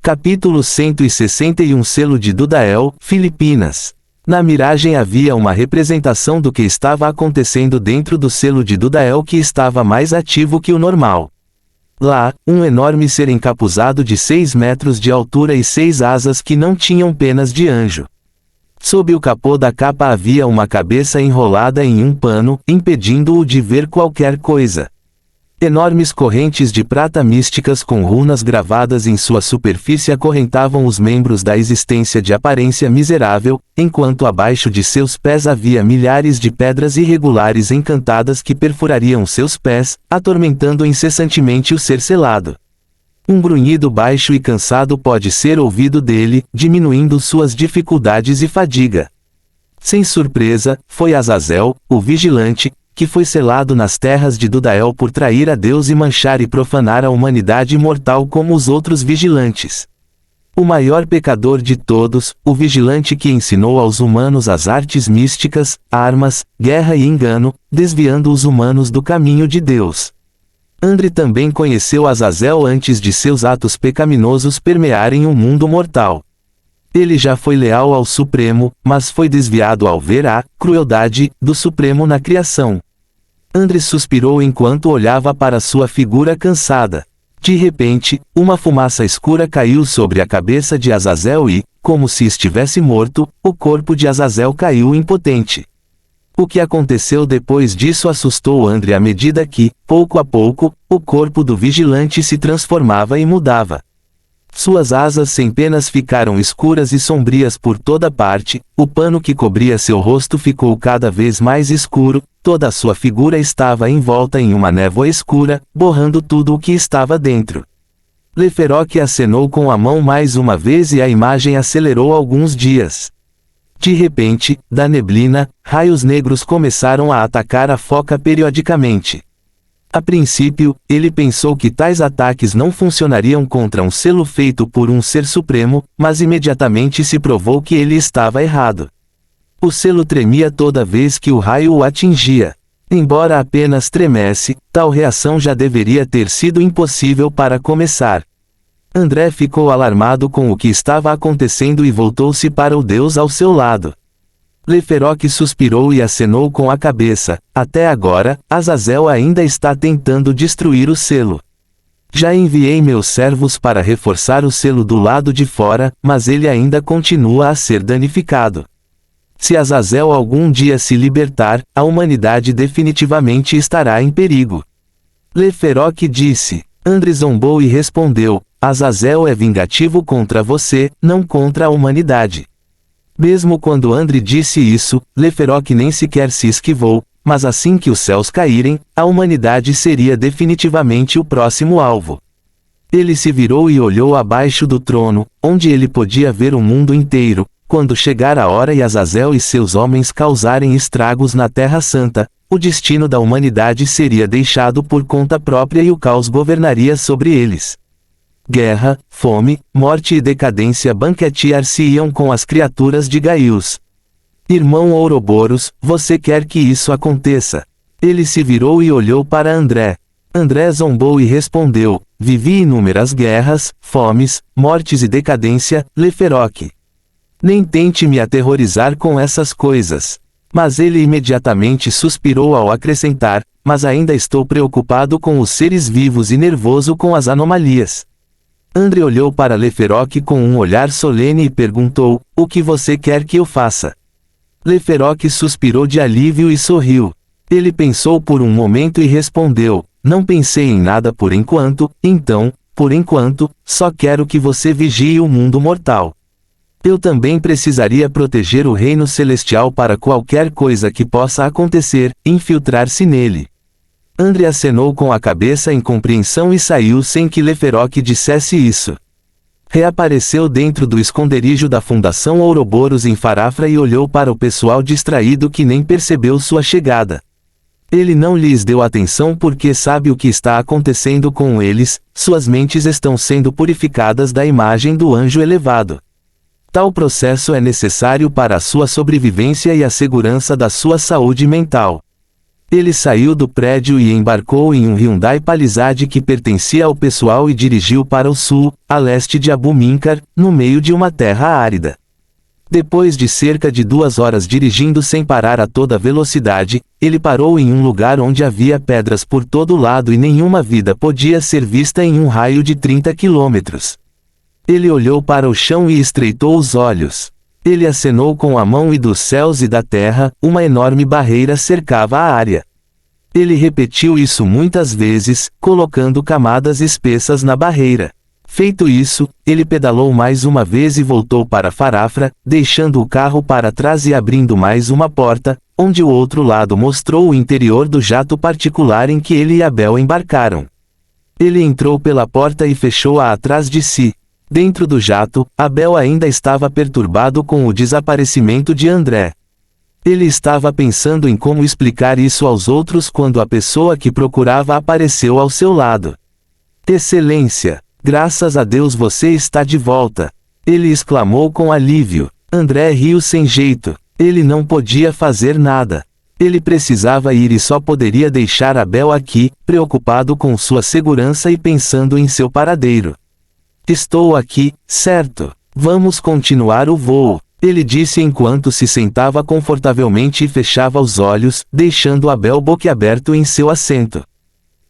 Capítulo 161 Selo de Dudael, Filipinas. Na miragem havia uma representação do que estava acontecendo dentro do selo de Dudael, que estava mais ativo que o normal. Lá, um enorme ser encapuzado de 6 metros de altura e 6 asas que não tinham penas de anjo. Sob o capô da capa havia uma cabeça enrolada em um pano, impedindo-o de ver qualquer coisa. Enormes correntes de prata místicas com runas gravadas em sua superfície acorrentavam os membros da existência de aparência miserável, enquanto abaixo de seus pés havia milhares de pedras irregulares encantadas que perfurariam seus pés, atormentando incessantemente o ser selado. Um grunhido baixo e cansado pode ser ouvido dele, diminuindo suas dificuldades e fadiga. Sem surpresa, foi Azazel, o vigilante, que foi selado nas terras de Dudael por trair a Deus e manchar e profanar a humanidade mortal como os outros vigilantes. O maior pecador de todos, o vigilante que ensinou aos humanos as artes místicas, armas, guerra e engano, desviando os humanos do caminho de Deus. André também conheceu Azazel antes de seus atos pecaminosos permearem o mundo mortal. Ele já foi leal ao Supremo, mas foi desviado ao ver a crueldade do Supremo na criação. André suspirou enquanto olhava para sua figura cansada. De repente, uma fumaça escura caiu sobre a cabeça de Azazel e, como se estivesse morto, o corpo de Azazel caiu impotente. O que aconteceu depois disso assustou André à medida que, pouco a pouco, o corpo do vigilante se transformava e mudava. Suas asas sem penas ficaram escuras e sombrias por toda parte, o pano que cobria seu rosto ficou cada vez mais escuro, toda a sua figura estava envolta em uma névoa escura, borrando tudo o que estava dentro. Leferoque acenou com a mão mais uma vez e a imagem acelerou alguns dias. De repente, da neblina, raios negros começaram a atacar a foca periodicamente. A princípio, ele pensou que tais ataques não funcionariam contra um selo feito por um ser supremo, mas imediatamente se provou que ele estava errado. O selo tremia toda vez que o raio o atingia. Embora apenas tremesse, tal reação já deveria ter sido impossível para começar. André ficou alarmado com o que estava acontecendo e voltou-se para o Deus ao seu lado. Leferoque suspirou e acenou com a cabeça. Até agora, Azazel ainda está tentando destruir o selo. Já enviei meus servos para reforçar o selo do lado de fora, mas ele ainda continua a ser danificado. Se Azazel algum dia se libertar, a humanidade definitivamente estará em perigo. Leferoque disse. André zombou e respondeu: Azazel é vingativo contra você, não contra a humanidade. Mesmo quando André disse isso, Leferoque nem sequer se esquivou, mas assim que os céus caírem, a humanidade seria definitivamente o próximo alvo. Ele se virou e olhou abaixo do trono, onde ele podia ver o mundo inteiro. Quando chegar a hora e Azazel e seus homens causarem estragos na Terra Santa, o destino da humanidade seria deixado por conta própria e o caos governaria sobre eles. Guerra, fome, morte e decadência banquetear-se-iam com as criaturas de Gaius. Irmão Ouroboros, você quer que isso aconteça? Ele se virou e olhou para André. André zombou e respondeu: vivi inúmeras guerras, fomes, mortes e decadência, Leferoque. Nem tente me aterrorizar com essas coisas. Mas ele imediatamente suspirou ao acrescentar: mas ainda estou preocupado com os seres vivos e nervoso com as anomalias. André olhou para Leferoque com um olhar solene e perguntou: o que você quer que eu faça? Leferoque suspirou de alívio e sorriu. Ele pensou por um momento e respondeu: não pensei em nada por enquanto, então, por enquanto, só quero que você vigie o mundo mortal. Eu também precisaria proteger o reino celestial para qualquer coisa que possa acontecer, infiltrar-se nele. André acenou com a cabeça em compreensão e saiu sem que Leferoque dissesse isso. Reapareceu dentro do esconderijo da Fundação Ouroboros em Farafra e olhou para o pessoal distraído que nem percebeu sua chegada. Ele não lhes deu atenção porque sabe o que está acontecendo com eles, suas mentes estão sendo purificadas da imagem do anjo elevado. Tal processo é necessário para a sua sobrevivência e a segurança da sua saúde mental. Ele saiu do prédio e embarcou em um Hyundai Palisade que pertencia ao pessoal e dirigiu para o sul, a leste de Abu Mincar, no meio de uma terra árida. Depois de cerca de 2 horas dirigindo sem parar a toda velocidade, ele parou em um lugar onde havia pedras por todo lado e nenhuma vida podia ser vista em um raio de 30 quilômetros. Ele olhou para o chão e estreitou os olhos. Ele acenou com a mão e dos céus e da terra, uma enorme barreira cercava a área. Ele repetiu isso muitas vezes, colocando camadas espessas na barreira. Feito isso, ele pedalou mais uma vez e voltou para Farafra, deixando o carro para trás e abrindo mais uma porta, onde o outro lado mostrou o interior do jato particular em que ele e Abel embarcaram. Ele entrou pela porta e fechou-a atrás de si. Dentro do jato, Abel ainda estava perturbado com o desaparecimento de André. Ele estava pensando em como explicar isso aos outros quando a pessoa que procurava apareceu ao seu lado. Excelência! Graças a Deus você está de volta! Ele exclamou com alívio. André riu sem jeito. Ele não podia fazer nada. Ele precisava ir e só poderia deixar Abel aqui, preocupado com sua segurança e pensando em seu paradeiro. Estou aqui, certo? Vamos continuar o voo, ele disse enquanto se sentava confortavelmente e fechava os olhos, deixando Abel boquiaberto em seu assento.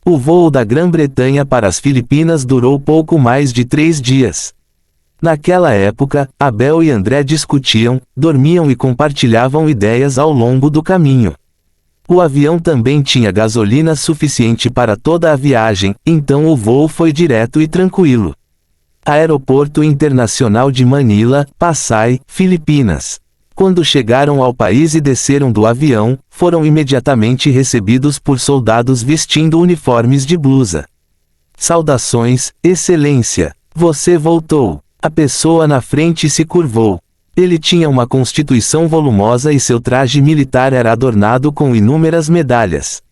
O voo da Grã-Bretanha para as Filipinas durou pouco mais de 3 dias. Naquela época, Abel e André discutiam, dormiam e compartilhavam ideias ao longo do caminho. O avião também tinha gasolina suficiente para toda a viagem, então o voo foi direto e tranquilo. Aeroporto Internacional de Manila, Pasay, Filipinas. Quando chegaram ao país e desceram do avião, foram imediatamente recebidos por soldados vestindo uniformes de blusa. Saudações, Excelência! Você voltou! A pessoa na frente se curvou. Ele tinha uma constituição volumosa e seu traje militar era adornado com inúmeras medalhas.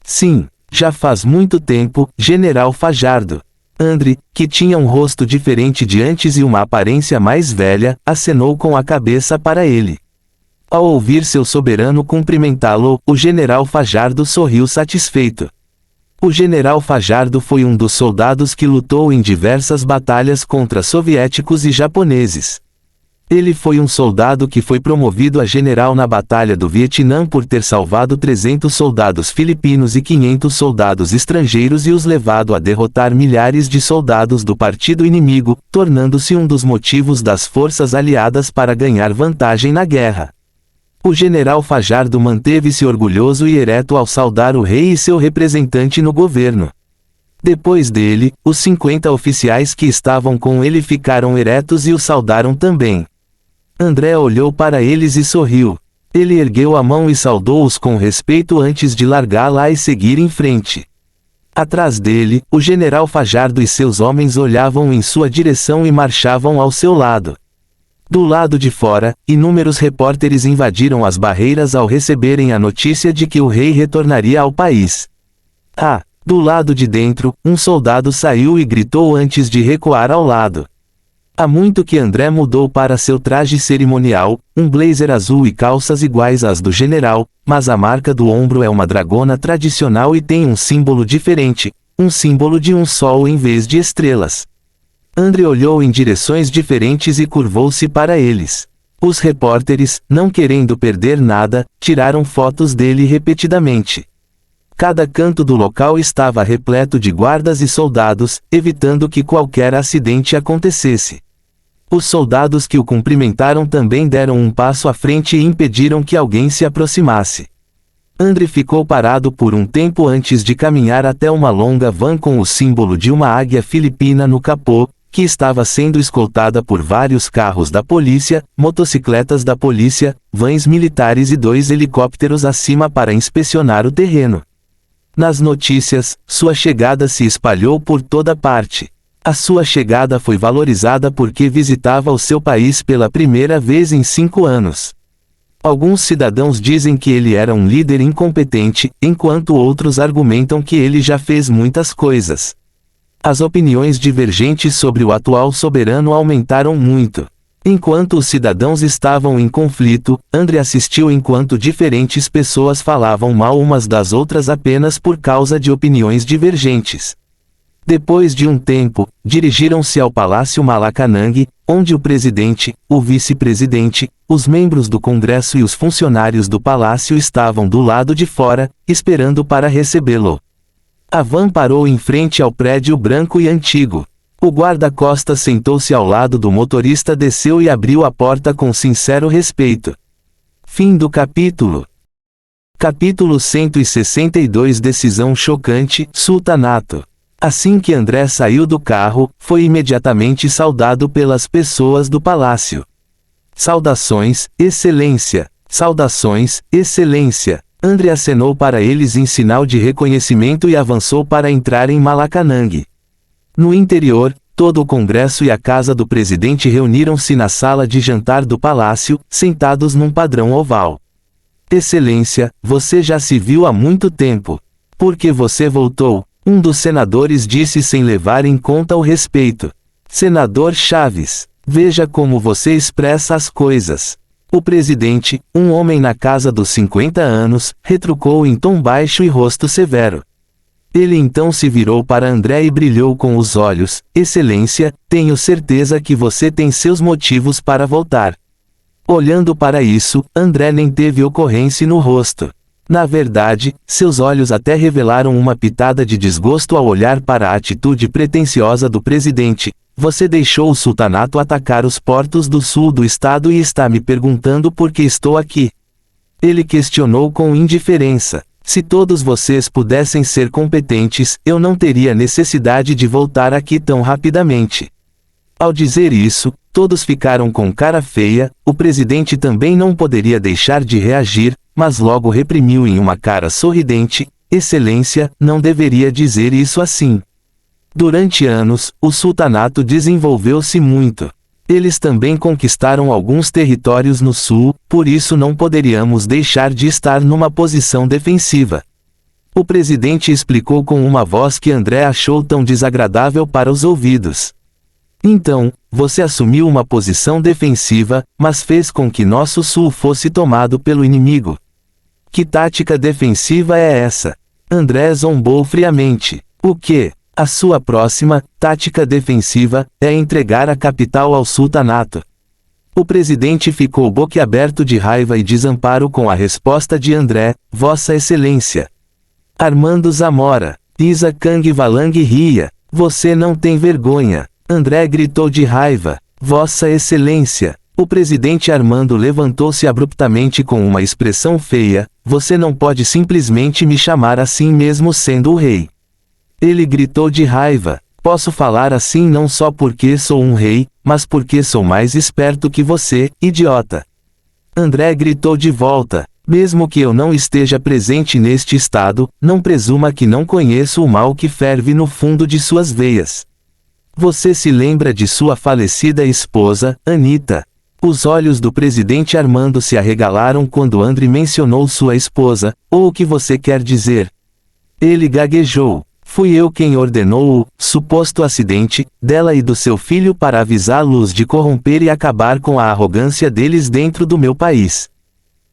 Sim, já faz muito tempo, General Fajardo. André, que tinha um rosto diferente de antes e uma aparência mais velha, acenou com a cabeça para ele. Ao ouvir seu soberano cumprimentá-lo, o general Fajardo sorriu satisfeito. O general Fajardo foi um dos soldados que lutou em diversas batalhas contra soviéticos e japoneses. Ele foi um soldado que foi promovido a general na Batalha do Vietnã por ter salvado 300 soldados filipinos e 500 soldados estrangeiros e os levado a derrotar milhares de soldados do partido inimigo, tornando-se um dos motivos das forças aliadas para ganhar vantagem na guerra. O general Fajardo manteve-se orgulhoso e ereto ao saudar o rei e seu representante no governo. Depois dele, os 50 oficiais que estavam com ele ficaram eretos e o saudaram também. André olhou para eles e sorriu. Ele ergueu a mão e saudou-os com respeito antes de largá-la e seguir em frente. Atrás dele, o general Fajardo e seus homens olhavam em sua direção e marchavam ao seu lado. Do lado de fora, inúmeros repórteres invadiram as barreiras ao receberem a notícia de que o rei retornaria ao país. Do lado de dentro, um soldado saiu e gritou antes de recuar ao lado. Há muito que André mudou para seu traje cerimonial, um blazer azul e calças iguais às do general, mas a marca do ombro é uma dragona tradicional e tem um símbolo diferente, um símbolo de um sol em vez de estrelas. André olhou em direções diferentes e curvou-se para eles. Os repórteres, não querendo perder nada, tiraram fotos dele repetidamente. Cada canto do local estava repleto de guardas e soldados, evitando que qualquer acidente acontecesse. Os soldados que o cumprimentaram também deram um passo à frente e impediram que alguém se aproximasse. André ficou parado por um tempo antes de caminhar até uma longa van com o símbolo de uma águia filipina no capô, que estava sendo escoltada por vários carros da polícia, motocicletas da polícia, vans militares e 2 helicópteros acima para inspecionar o terreno. Nas notícias, sua chegada se espalhou por toda parte. A sua chegada foi valorizada porque visitava o seu país pela primeira vez em 5 anos. Alguns cidadãos dizem que ele era um líder incompetente, enquanto outros argumentam que ele já fez muitas coisas. As opiniões divergentes sobre o atual soberano aumentaram muito. Enquanto os cidadãos estavam em conflito, André assistiu enquanto diferentes pessoas falavam mal umas das outras apenas por causa de opiniões divergentes. Depois de um tempo, dirigiram-se ao Palácio Malacanang, onde o presidente, o vice-presidente, os membros do Congresso e os funcionários do palácio estavam do lado de fora, esperando para recebê-lo. A van parou em frente ao prédio branco e antigo. O guarda-costas sentou-se ao lado do motorista, desceu e abriu a porta com sincero respeito. Fim do capítulo. Capítulo 162. Decisão chocante, Sultanato. Assim que André saiu do carro, foi imediatamente saudado pelas pessoas do palácio. Saudações, Excelência! Saudações, Excelência! André acenou para eles em sinal de reconhecimento e avançou para entrar em Malacanang. No interior, todo o Congresso e a casa do presidente reuniram-se na sala de jantar do palácio, sentados num padrão oval. Excelência, você já se viu há muito tempo. Por que você voltou? Um dos senadores disse sem levar em conta o respeito. Senador Chaves, veja como você expressa as coisas. O presidente, um homem na casa dos 50 anos, retrucou em tom baixo e rosto severo. Ele então se virou para André e brilhou com os olhos. Excelência, tenho certeza que você tem seus motivos para voltar. Olhando para isso, André nem teve ocorrência no rosto. Na verdade, seus olhos até revelaram uma pitada de desgosto ao olhar para a atitude pretensiosa do presidente. Você deixou o sultanato atacar os portos do sul do estado e está me perguntando por que estou aqui. Ele questionou com indiferença. Se todos vocês pudessem ser competentes, eu não teria necessidade de voltar aqui tão rapidamente. Ao dizer isso, todos ficaram com cara feia. O presidente também não poderia deixar de reagir, mas logo reprimiu em uma cara sorridente. Excelência, não deveria dizer isso assim. Durante anos, o sultanato desenvolveu-se muito. Eles também conquistaram alguns territórios no sul, por isso não poderíamos deixar de estar numa posição defensiva. O presidente explicou com uma voz que André achou tão desagradável para os ouvidos. Então, você assumiu uma posição defensiva, mas fez com que nosso sul fosse tomado pelo inimigo. Que tática defensiva é essa? André zombou friamente. O quê? A sua próxima tática defensiva é entregar a capital ao sultanato. O presidente ficou boquiaberto de raiva e desamparo com a resposta de André. Vossa Excelência. Armando Zamora. Isa Kang Valang ria. Você não tem vergonha. André gritou de raiva. Vossa Excelência. O presidente Armando levantou-se abruptamente com uma expressão feia. Você não pode simplesmente me chamar assim mesmo sendo o rei. Ele gritou de raiva. Posso falar assim não só porque sou um rei, mas porque sou mais esperto que você, idiota. André gritou de volta. Mesmo que eu não esteja presente neste estado, não presuma que não conheço o mal que ferve no fundo de suas veias. Você se lembra de sua falecida esposa, Anita? Os olhos do presidente Armando se arregalaram quando André mencionou sua esposa. Ou o que você quer dizer? Ele gaguejou. Fui eu quem ordenou o suposto acidente dela e do seu filho para avisá-los de corromper e acabar com a arrogância deles dentro do meu país.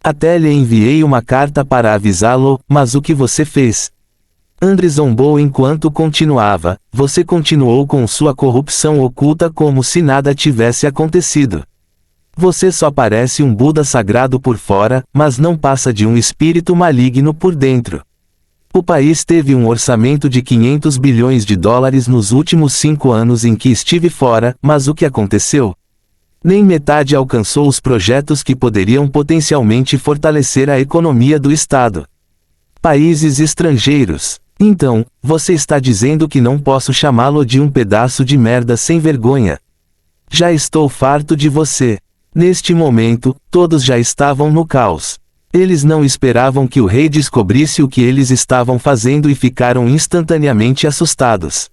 Até lhe enviei uma carta para avisá-lo, mas o que você fez? André zombou enquanto continuava. Você continuou com sua corrupção oculta como se nada tivesse acontecido. Você só parece um Buda sagrado por fora, mas não passa de um espírito maligno por dentro. O país teve um orçamento de 500 bilhões de dólares nos últimos 5 anos em que estive fora, mas o que aconteceu? Nem metade alcançou os projetos que poderiam potencialmente fortalecer a economia do Estado. Países estrangeiros. Então, você está dizendo que não posso chamá-lo de um pedaço de merda sem vergonha. Já estou farto de você. Neste momento, todos já estavam no caos. Eles não esperavam que o rei descobrisse o que eles estavam fazendo e ficaram instantaneamente assustados.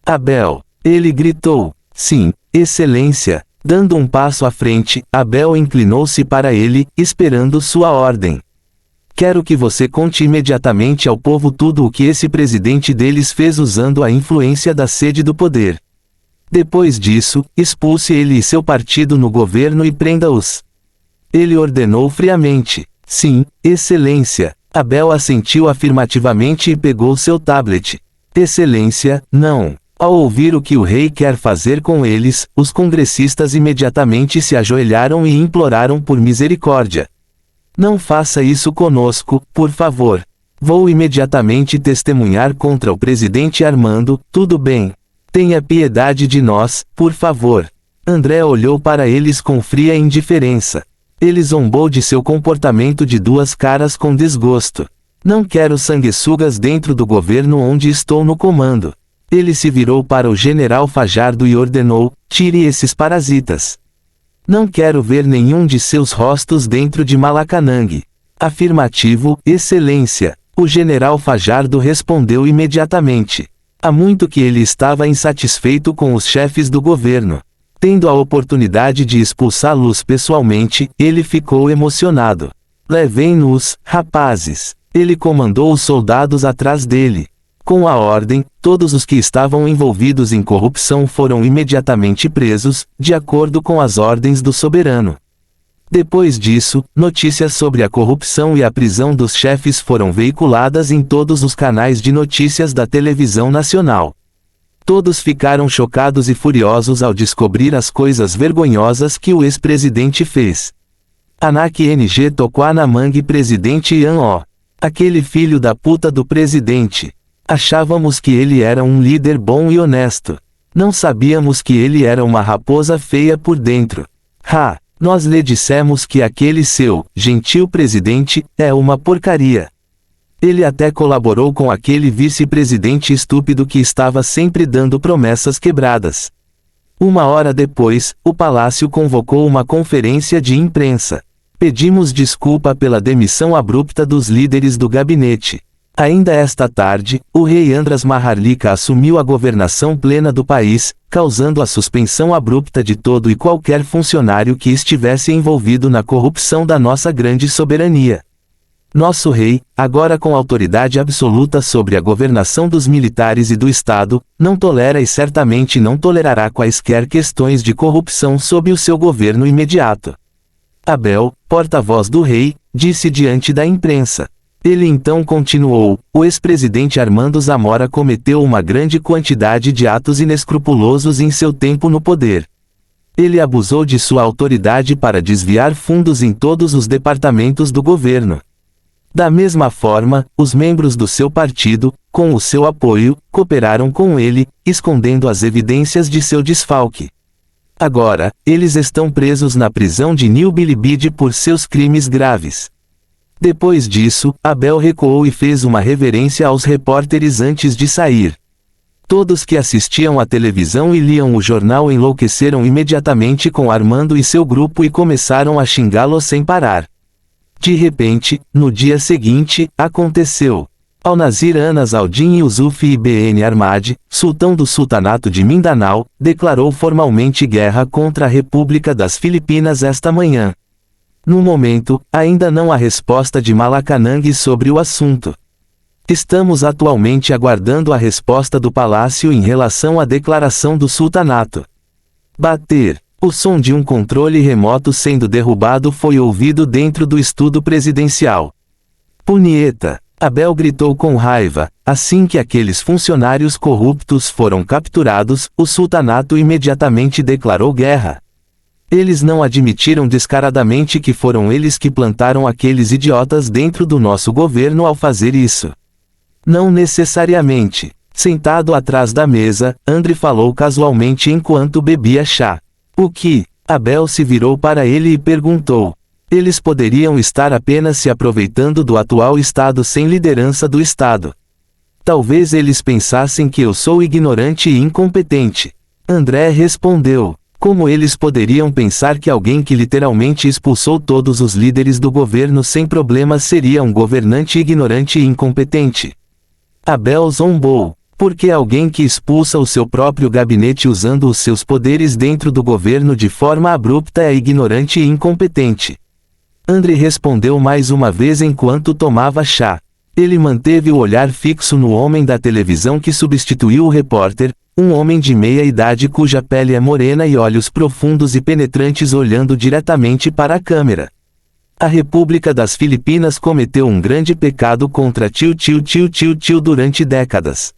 Abel. Ele gritou. Sim, Excelência. Dando um passo à frente, Abel inclinou-se para ele, esperando sua ordem. Quero que você conte imediatamente ao povo tudo o que esse presidente deles fez usando a influência da sede do poder. Depois disso, expulse ele e seu partido no governo e prenda-os. Ele ordenou friamente. Sim, Excelência. Abel assentiu afirmativamente e pegou seu tablet. Excelência, não. Ao ouvir o que o rei quer fazer com eles, os congressistas imediatamente se ajoelharam e imploraram por misericórdia. Não faça isso conosco, por favor. Vou imediatamente testemunhar contra o presidente Armando, tudo bem. Tenha piedade de nós, por favor. André olhou para eles com fria indiferença. Ele zombou de seu comportamento de duas caras com desgosto. Não quero sanguessugas dentro do governo onde estou no comando. Ele se virou para o general Fajardo e ordenou: tire esses parasitas. Não quero ver nenhum de seus rostos dentro de Malacanang. Afirmativo, Excelência. O general Fajardo respondeu imediatamente. Há muito que ele estava insatisfeito com os chefes do governo. Tendo a oportunidade de expulsá-los pessoalmente, ele ficou emocionado. Levem-nos, rapazes. Ele comandou os soldados atrás dele. Com a ordem, todos os que estavam envolvidos em corrupção foram imediatamente presos, de acordo com as ordens do soberano. Depois disso, notícias sobre a corrupção e a prisão dos chefes foram veiculadas em todos os canais de notícias da televisão nacional. Todos ficaram chocados e furiosos ao descobrir as coisas vergonhosas que o ex-presidente fez. Anak NG Tokwanamang presidente Ian O. Aquele filho da puta do presidente. Achávamos que ele era um líder bom e honesto. Não sabíamos que ele era uma raposa feia por dentro. Nós lhe dissemos que aquele seu, gentil presidente, é uma porcaria. Ele até colaborou com aquele vice-presidente estúpido que estava sempre dando promessas quebradas. Uma hora depois, o palácio convocou uma conferência de imprensa. Pedimos desculpa pela demissão abrupta dos líderes do gabinete. Ainda esta tarde, o rei Andras Maharlika assumiu a governação plena do país, causando a suspensão abrupta de todo e qualquer funcionário que estivesse envolvido na corrupção da nossa grande soberania. Nosso rei, agora com autoridade absoluta sobre a governação dos militares e do Estado, não tolera e certamente não tolerará quaisquer questões de corrupção sob o seu governo imediato. Abel, porta-voz do rei, disse diante da imprensa. Ele então continuou: o ex-presidente Armando Zamora cometeu uma grande quantidade de atos inescrupulosos em seu tempo no poder. Ele abusou de sua autoridade para desviar fundos em todos os departamentos do governo. Da mesma forma, os membros do seu partido, com o seu apoio, cooperaram com ele, escondendo as evidências de seu desfalque. Agora, eles estão presos na prisão de New Bilibid por seus crimes graves. Depois disso, Abel recuou e fez uma reverência aos repórteres antes de sair. Todos que assistiam à televisão e liam o jornal enlouqueceram imediatamente com Armando e seu grupo e começaram a xingá-lo sem parar. De repente, no dia seguinte, aconteceu. Al-Nazir Anas al-Din Yusuf Ibn Ahmad, sultão do sultanato de Mindanao, declarou formalmente guerra contra a República das Filipinas esta manhã. No momento, ainda não há resposta de Malacanang sobre o assunto. Estamos atualmente aguardando a resposta do palácio em relação à declaração do sultanato. Bater. O som de um controle remoto sendo derrubado foi ouvido dentro do estudo presidencial. Punieta! Abel gritou com raiva. Assim que aqueles funcionários corruptos foram capturados, o sultanato imediatamente declarou guerra. Eles não admitiram descaradamente que foram eles que plantaram aqueles idiotas dentro do nosso governo ao fazer isso. Não necessariamente. Sentado atrás da mesa, André falou casualmente enquanto bebia chá. O que? Abel se virou para ele e perguntou. Eles poderiam estar apenas se aproveitando do atual estado sem liderança do estado. Talvez eles pensassem que eu sou ignorante e incompetente. André respondeu. Como eles poderiam pensar que alguém que literalmente expulsou todos os líderes do governo sem problemas seria um governante ignorante e incompetente? Abel zombou. Porque alguém que expulsa o seu próprio gabinete usando os seus poderes dentro do governo de forma abrupta é ignorante e incompetente. André respondeu mais uma vez enquanto tomava chá. Ele manteve o olhar fixo no homem da televisão que substituiu o repórter, um homem de meia idade cuja pele é morena e olhos profundos e penetrantes olhando diretamente para a câmera. A República das Filipinas cometeu um grande pecado contra tio durante décadas.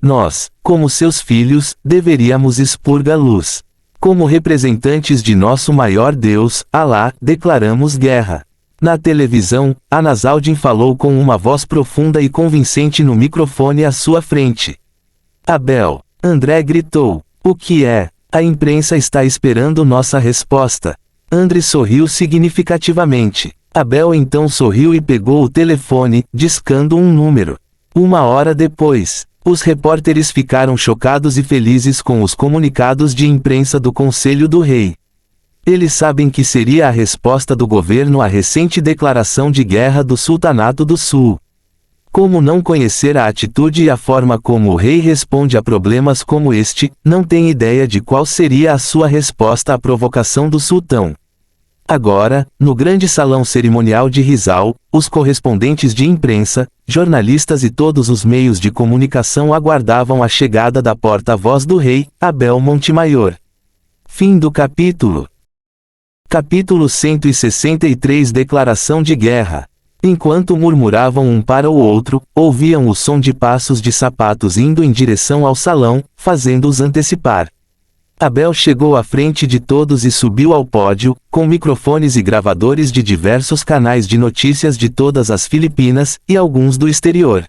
Nós, como seus filhos, deveríamos expurgá-los. Como representantes de nosso maior Deus, Alá, declaramos guerra. Na televisão, Anasaldin falou com uma voz profunda e convincente no microfone à sua frente. Abel. André gritou. O que é? A imprensa está esperando nossa resposta. André sorriu significativamente. Abel então sorriu e pegou o telefone, discando um número. 1 hora depois, os repórteres ficaram chocados e felizes com os comunicados de imprensa do Conselho do Rei. Eles sabem que seria a resposta do governo à recente declaração de guerra do Sultanato do Sul. Como não conhecer a atitude e a forma como o rei responde a problemas como este, não tem ideia de qual seria a sua resposta à provocação do sultão. Agora, no grande salão cerimonial de Rizal, os correspondentes de imprensa, jornalistas e todos os meios de comunicação aguardavam a chegada da porta-voz do rei, Abel Montemaior. Fim do capítulo. Capítulo 163 Declaração de Guerra. Enquanto murmuravam um para o outro, ouviam o som de passos de sapatos indo em direção ao salão, fazendo-os antecipar. Abel chegou à frente de todos e subiu ao pódio, com microfones e gravadores de diversos canais de notícias de todas as Filipinas, e alguns do exterior.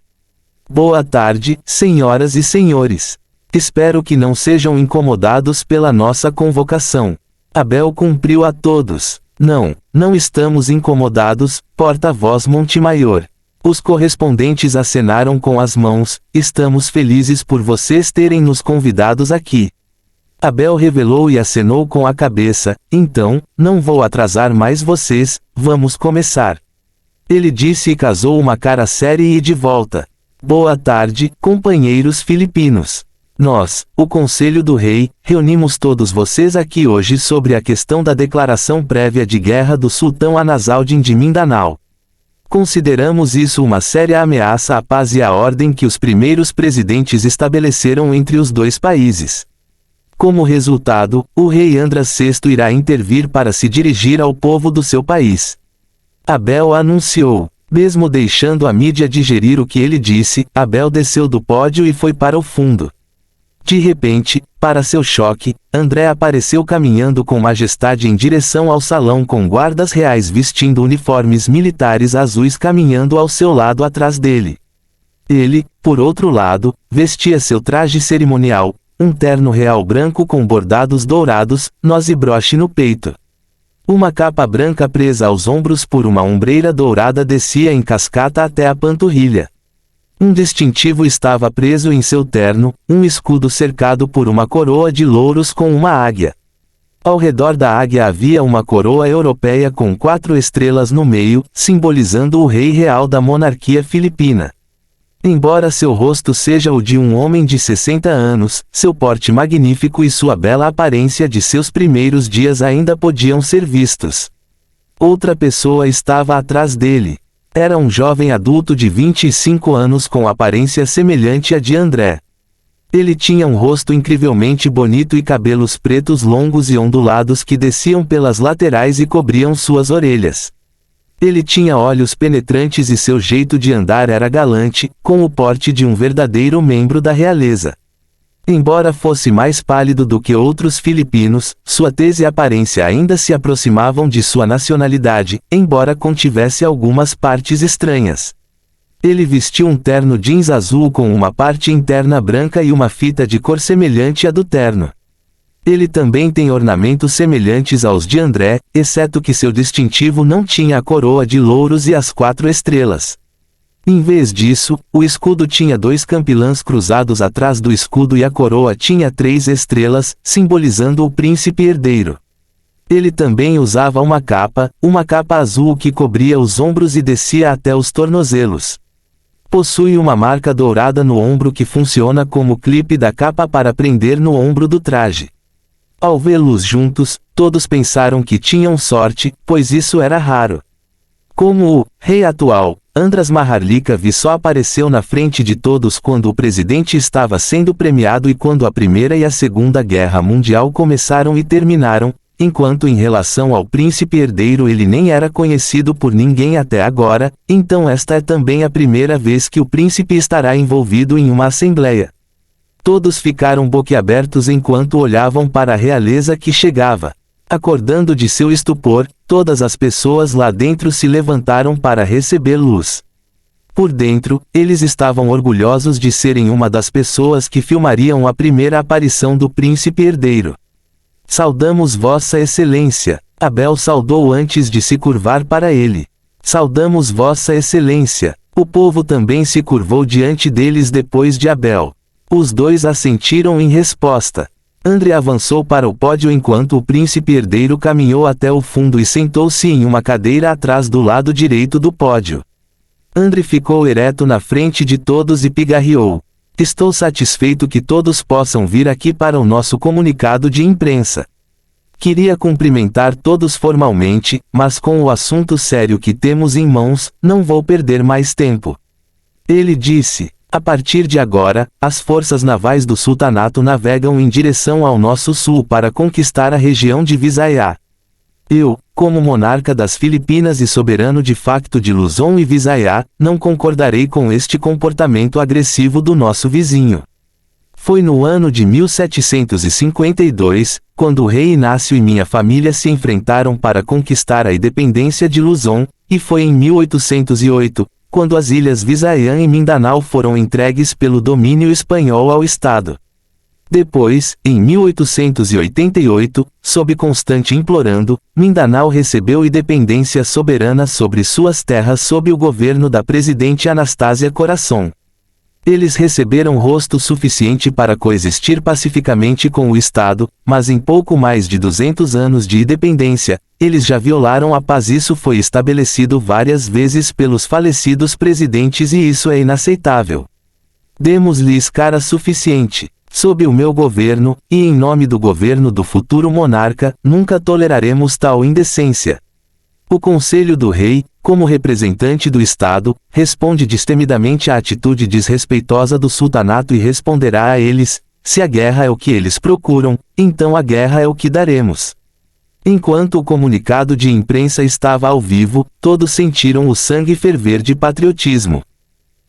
Boa tarde, senhoras e senhores. Espero que não sejam incomodados pela nossa convocação. Abel cumpriu a todos. Não estamos incomodados, porta-voz Montemaior. Os correspondentes acenaram com as mãos, estamos felizes por vocês terem nos convidados aqui. Abel revelou e acenou com a cabeça, então, não vou atrasar mais vocês, vamos começar. Ele disse e casou uma cara séria e de volta. Boa tarde, companheiros filipinos. Nós, o Conselho do Rei, reunimos todos vocês aqui hoje sobre a questão da declaração prévia de guerra do sultão Anasaldin de Mindanao. Consideramos isso uma séria ameaça à paz e à ordem que os primeiros presidentes estabeleceram entre os dois países. Como resultado, o rei Andras VI irá intervir para se dirigir ao povo do seu país. Abel anunciou. Mesmo deixando a mídia digerir o que ele disse, Abel desceu do pódio e foi para o fundo. De repente, para seu choque, André apareceu caminhando com majestade em direção ao salão com guardas reais vestindo uniformes militares azuis caminhando ao seu lado atrás dele. Ele, por outro lado, vestia seu traje cerimonial, um terno real branco com bordados dourados, nós e broche no peito. Uma capa branca presa aos ombros por uma ombreira dourada descia em cascata até a panturrilha. Um distintivo estava preso em seu terno, um escudo cercado por uma coroa de louros com uma águia. Ao redor da águia havia uma coroa europeia com 4 estrelas no meio, simbolizando o rei real da monarquia filipina. Embora seu rosto seja o de um homem de 60 anos, seu porte magnífico e sua bela aparência de seus primeiros dias ainda podiam ser vistos. Outra pessoa estava atrás dele. Era um jovem adulto de 25 anos com aparência semelhante à de André. Ele tinha um rosto incrivelmente bonito e cabelos pretos longos e ondulados que desciam pelas laterais e cobriam suas orelhas. Ele tinha olhos penetrantes e seu jeito de andar era galante, com o porte de um verdadeiro membro da realeza. Embora fosse mais pálido do que outros filipinos, sua tez e aparência ainda se aproximavam de sua nacionalidade, embora contivesse algumas partes estranhas. Ele vestiu um terno jeans azul com uma parte interna branca e uma fita de cor semelhante à do terno. Ele também tem ornamentos semelhantes aos de André, exceto que seu distintivo não tinha a coroa de louros e as 4 estrelas. Em vez disso, o escudo tinha 2 campilãs cruzados atrás do escudo e a coroa tinha 3 estrelas, simbolizando o príncipe herdeiro. Ele também usava uma capa azul que cobria os ombros e descia até os tornozelos. Possui uma marca dourada no ombro que funciona como clipe da capa para prender no ombro do traje. Ao vê-los juntos, todos pensaram que tinham sorte, pois isso era raro. Como o rei atual, Andras Maharlika só apareceu na frente de todos quando o presidente estava sendo premiado e quando a Primeira e a Segunda Guerra Mundial começaram e terminaram, enquanto em relação ao príncipe herdeiro ele nem era conhecido por ninguém até agora, então esta é também a primeira vez que o príncipe estará envolvido em uma assembleia. Todos ficaram boquiabertos enquanto olhavam para a realeza que chegava. Acordando de seu estupor, todas as pessoas lá dentro se levantaram para receber luz. Por dentro, eles estavam orgulhosos de serem uma das pessoas que filmariam a primeira aparição do príncipe herdeiro. Saudamos Vossa Excelência. Abel saudou antes de se curvar para ele. Saudamos Vossa Excelência. O povo também se curvou diante deles depois de Abel. Os dois assentiram em resposta. André avançou para o pódio enquanto o príncipe herdeiro caminhou até o fundo e sentou-se em uma cadeira atrás do lado direito do pódio. André ficou ereto na frente de todos e pigarreou. Estou satisfeito que todos possam vir aqui para o nosso comunicado de imprensa. Queria cumprimentar todos formalmente, mas com o assunto sério que temos em mãos, não vou perder mais tempo. Ele disse. A partir de agora, as forças navais do sultanato navegam em direção ao nosso sul para conquistar a região de Visayas. Eu, como monarca das Filipinas e soberano de facto de Luzon e Visayas, não concordarei com este comportamento agressivo do nosso vizinho. Foi no ano de 1752, quando o rei Inácio e minha família se enfrentaram para conquistar a independência de Luzon, e foi em 1808, quando as ilhas Visayas e Mindanao foram entregues pelo domínio espanhol ao Estado. Depois, em 1888, sob constante implorando, Mindanao recebeu independência soberana sobre suas terras sob o governo da presidente Anastásia Corazon. Eles receberam rosto suficiente para coexistir pacificamente com o Estado, mas em pouco mais de 200 anos de independência, eles já violaram a paz. Isso foi estabelecido várias vezes pelos falecidos presidentes e isso é inaceitável. Demos-lhes cara suficiente. Sob o meu governo, e em nome do governo do futuro monarca, nunca toleraremos tal indecência. O Conselho do Rei, como representante do Estado, responde destemidamente à atitude desrespeitosa do sultanato e responderá a eles: se a guerra é o que eles procuram, então a guerra é o que daremos. Enquanto o comunicado de imprensa estava ao vivo, todos sentiram o sangue ferver de patriotismo.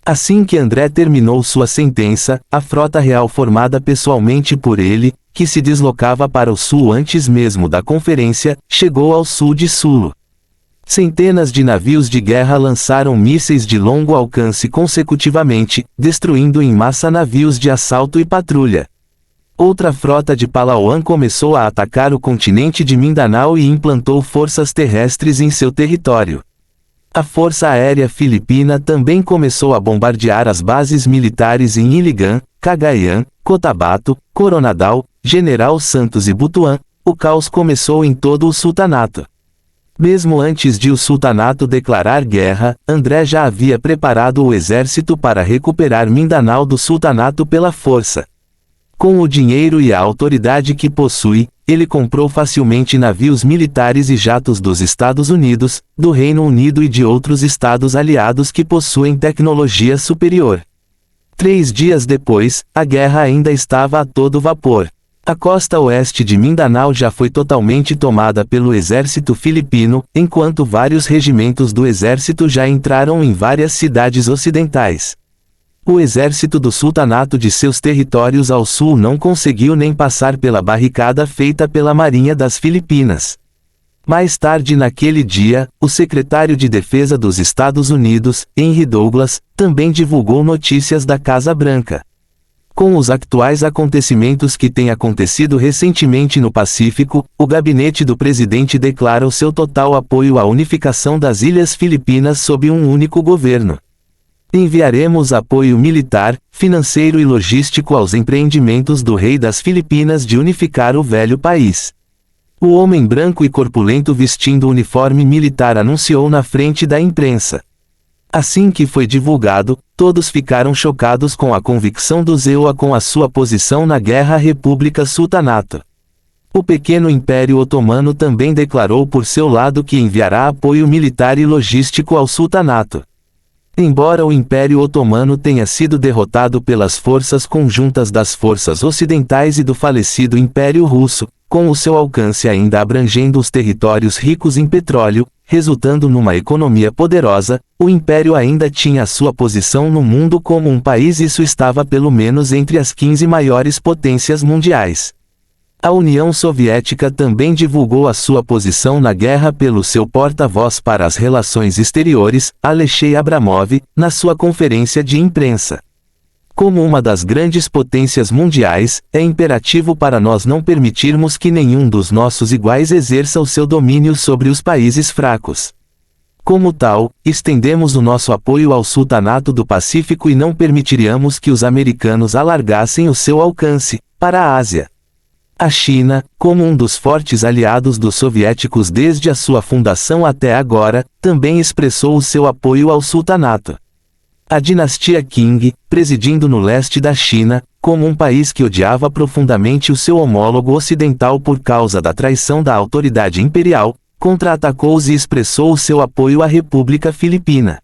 Assim que André terminou sua sentença, a frota real formada pessoalmente por ele, que se deslocava para o sul antes mesmo da conferência, chegou ao sul de Sulu. Centenas de navios de guerra lançaram mísseis de longo alcance consecutivamente, destruindo em massa navios de assalto e patrulha. Outra frota de Palawan começou a atacar o continente de Mindanao e implantou forças terrestres em seu território. A Força Aérea Filipina também começou a bombardear as bases militares em Iligan, Cagayan, Cotabato, Coronadal, General Santos e Butuan. O caos começou em todo o sultanato. Mesmo antes de o sultanato declarar guerra, André já havia preparado o exército para recuperar Mindanao do sultanato pela força. Com o dinheiro e a autoridade que possui, ele comprou facilmente navios militares e jatos dos Estados Unidos, do Reino Unido e de outros estados aliados que possuem tecnologia superior. 3 dias depois, a guerra ainda estava a todo vapor. A costa oeste de Mindanao já foi totalmente tomada pelo exército filipino, enquanto vários regimentos do exército já entraram em várias cidades ocidentais. O exército do sultanato de seus territórios ao sul não conseguiu nem passar pela barricada feita pela Marinha das Filipinas. Mais tarde naquele dia, o secretário de Defesa dos Estados Unidos, Henry Douglas, também divulgou notícias da Casa Branca. Com os atuais acontecimentos que têm acontecido recentemente no Pacífico, o gabinete do presidente declara o seu total apoio à unificação das Ilhas Filipinas sob um único governo. Enviaremos apoio militar, financeiro e logístico aos empreendimentos do rei das Filipinas de unificar o velho país. O homem branco e corpulento vestindo o uniforme militar anunciou na frente da imprensa. Assim que foi divulgado, todos ficaram chocados com a convicção do Zewa com a sua posição na Guerra República Sultanato. O pequeno Império Otomano também declarou por seu lado que enviará apoio militar e logístico ao sultanato. Embora o Império Otomano tenha sido derrotado pelas forças conjuntas das forças ocidentais e do falecido Império Russo, com o seu alcance ainda abrangendo os territórios ricos em petróleo, resultando numa economia poderosa, o Império ainda tinha a sua posição no mundo como um país e isso estava pelo menos entre as 15 maiores potências mundiais. A União Soviética também divulgou a sua posição na guerra pelo seu porta-voz para as relações exteriores, Alexei Abramov, na sua conferência de imprensa. Como uma das grandes potências mundiais, é imperativo para nós não permitirmos que nenhum dos nossos iguais exerça o seu domínio sobre os países fracos. Como tal, estendemos o nosso apoio ao Sultanato do Pacífico e não permitiríamos que os americanos alargassem o seu alcance para a Ásia. A China, como um dos fortes aliados dos soviéticos desde a sua fundação até agora, também expressou o seu apoio ao sultanato. A dinastia Qing, presidindo no leste da China, como um país que odiava profundamente o seu homólogo ocidental por causa da traição da autoridade imperial, contra-atacou-os e expressou o seu apoio à República Filipina.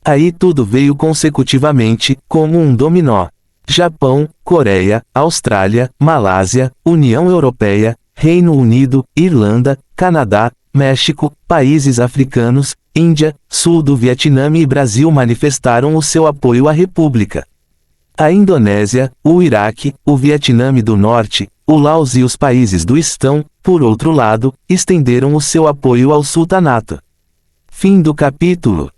Aí tudo veio consecutivamente, como um dominó. Japão, Coreia, Austrália, Malásia, União Europeia, Reino Unido, Irlanda, Canadá, México, países africanos, Índia, sul do Vietnã e Brasil manifestaram o seu apoio à República. A Indonésia, o Iraque, o Vietnã do Norte, o Laos e os países do Istão, por outro lado, estenderam o seu apoio ao sultanato. Fim do capítulo.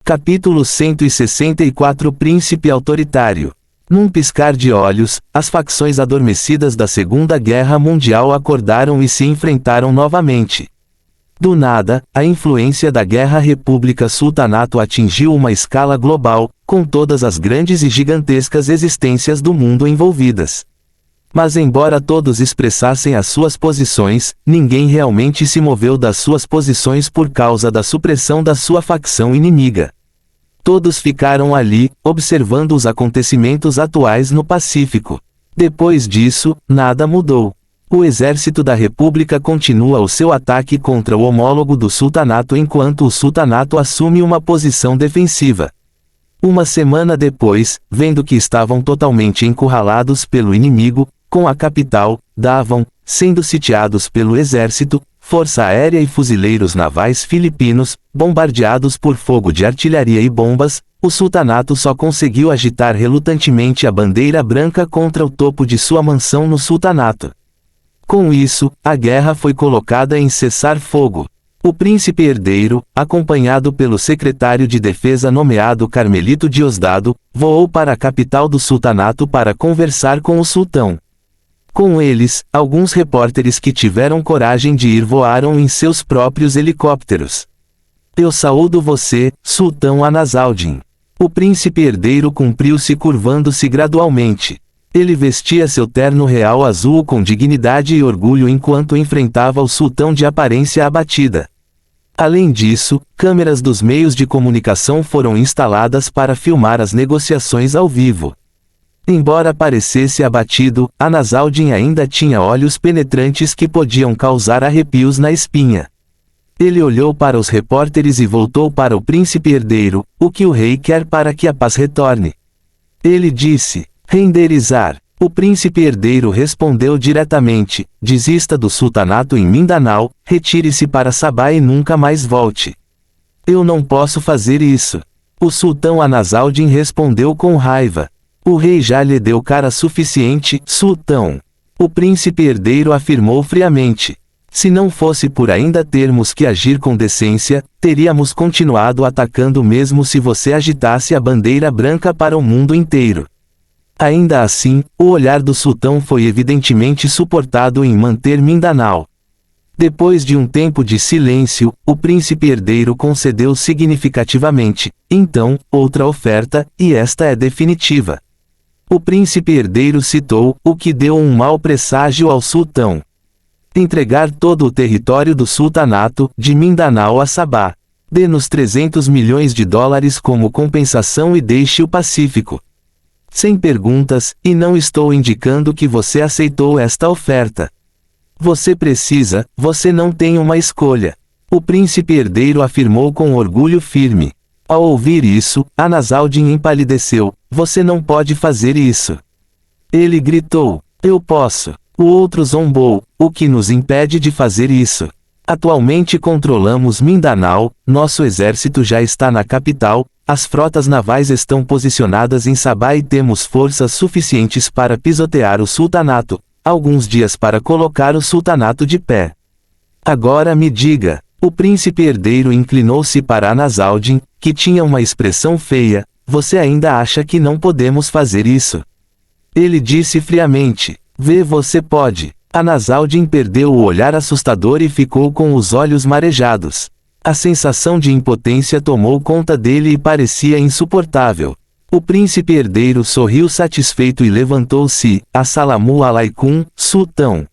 Capítulo 164 Príncipe Autoritário. Num piscar de olhos, as facções adormecidas da Segunda Guerra Mundial acordaram e se enfrentaram novamente. Do nada, a influência da Guerra República-Sultanato atingiu uma escala global, com todas as grandes e gigantescas existências do mundo envolvidas. Mas embora todos expressassem as suas posições, ninguém realmente se moveu das suas posições por causa da supressão da sua facção inimiga. Todos ficaram ali, observando os acontecimentos atuais no Pacífico. Depois disso, nada mudou. O exército da República continua o seu ataque contra o homólogo do sultanato enquanto o sultanato assume uma posição defensiva. Uma semana depois, vendo que estavam totalmente encurralados pelo inimigo, com a capital, Davao, sendo sitiados pelo exército, força aérea e fuzileiros navais filipinos, bombardeados por fogo de artilharia e bombas, o sultanato só conseguiu agitar relutantemente a bandeira branca contra o topo de sua mansão no sultanato. Com isso, a guerra foi colocada em cessar-fogo. O príncipe herdeiro, acompanhado pelo secretário de defesa nomeado Carmelito Diosdado, voou para a capital do sultanato para conversar com o sultão. Com eles, alguns repórteres que tiveram coragem de ir voaram em seus próprios helicópteros. Eu saúdo você, Sultão Anazaldin. O príncipe herdeiro cumpriu-se curvando-se gradualmente. Ele vestia seu terno real azul com dignidade e orgulho enquanto enfrentava o sultão de aparência abatida. Além disso, câmeras dos meios de comunicação foram instaladas para filmar as negociações ao vivo. Embora parecesse abatido, Anazaldin ainda tinha olhos penetrantes que podiam causar arrepios na espinha. Ele olhou para os repórteres e voltou para o príncipe herdeiro, o que o rei quer para que a paz retorne. Ele disse, renderizar. O príncipe herdeiro respondeu diretamente, desista do sultanato em Mindanao, retire-se para Sabá e nunca mais volte. Eu não posso fazer isso. O sultão Anazaldin respondeu com raiva. O rei já lhe deu cara suficiente, sultão. O príncipe herdeiro afirmou friamente. Se não fosse por ainda termos que agir com decência, teríamos continuado atacando mesmo se você agitasse a bandeira branca para o mundo inteiro. Ainda assim, o olhar do sultão foi evidentemente suportado em manter Mindanao. Depois de um tempo de silêncio, o príncipe herdeiro concedeu significativamente, então, outra oferta, e esta é definitiva. O príncipe herdeiro citou, o que deu um mau presságio ao sultão. Entregar todo o território do sultanato, de Mindanao a Sabá. Dê-nos 300 milhões de dólares como compensação e deixe o Pacífico. Sem perguntas, e não estou indicando que você aceitou esta oferta. Você não tem uma escolha. O príncipe herdeiro afirmou com orgulho firme. Ao ouvir isso, Anasaldin empalideceu. Você não pode fazer isso. Ele gritou. Eu posso. O outro zombou. O que nos impede de fazer isso? Atualmente controlamos Mindanao, nosso exército já está na capital, as frotas navais estão posicionadas em Sabah e temos forças suficientes para pisotear o sultanato, alguns dias para colocar o sultanato de pé. Agora me diga, o príncipe herdeiro inclinou-se para Anasaldin, que tinha uma expressão feia, você ainda acha que não podemos fazer isso? Ele disse friamente, você pode. Anasaldin perdeu o olhar assustador e ficou com os olhos marejados. A sensação de impotência tomou conta dele e parecia insuportável. O príncipe herdeiro sorriu satisfeito e levantou-se. Assalamu alaikum, sultão.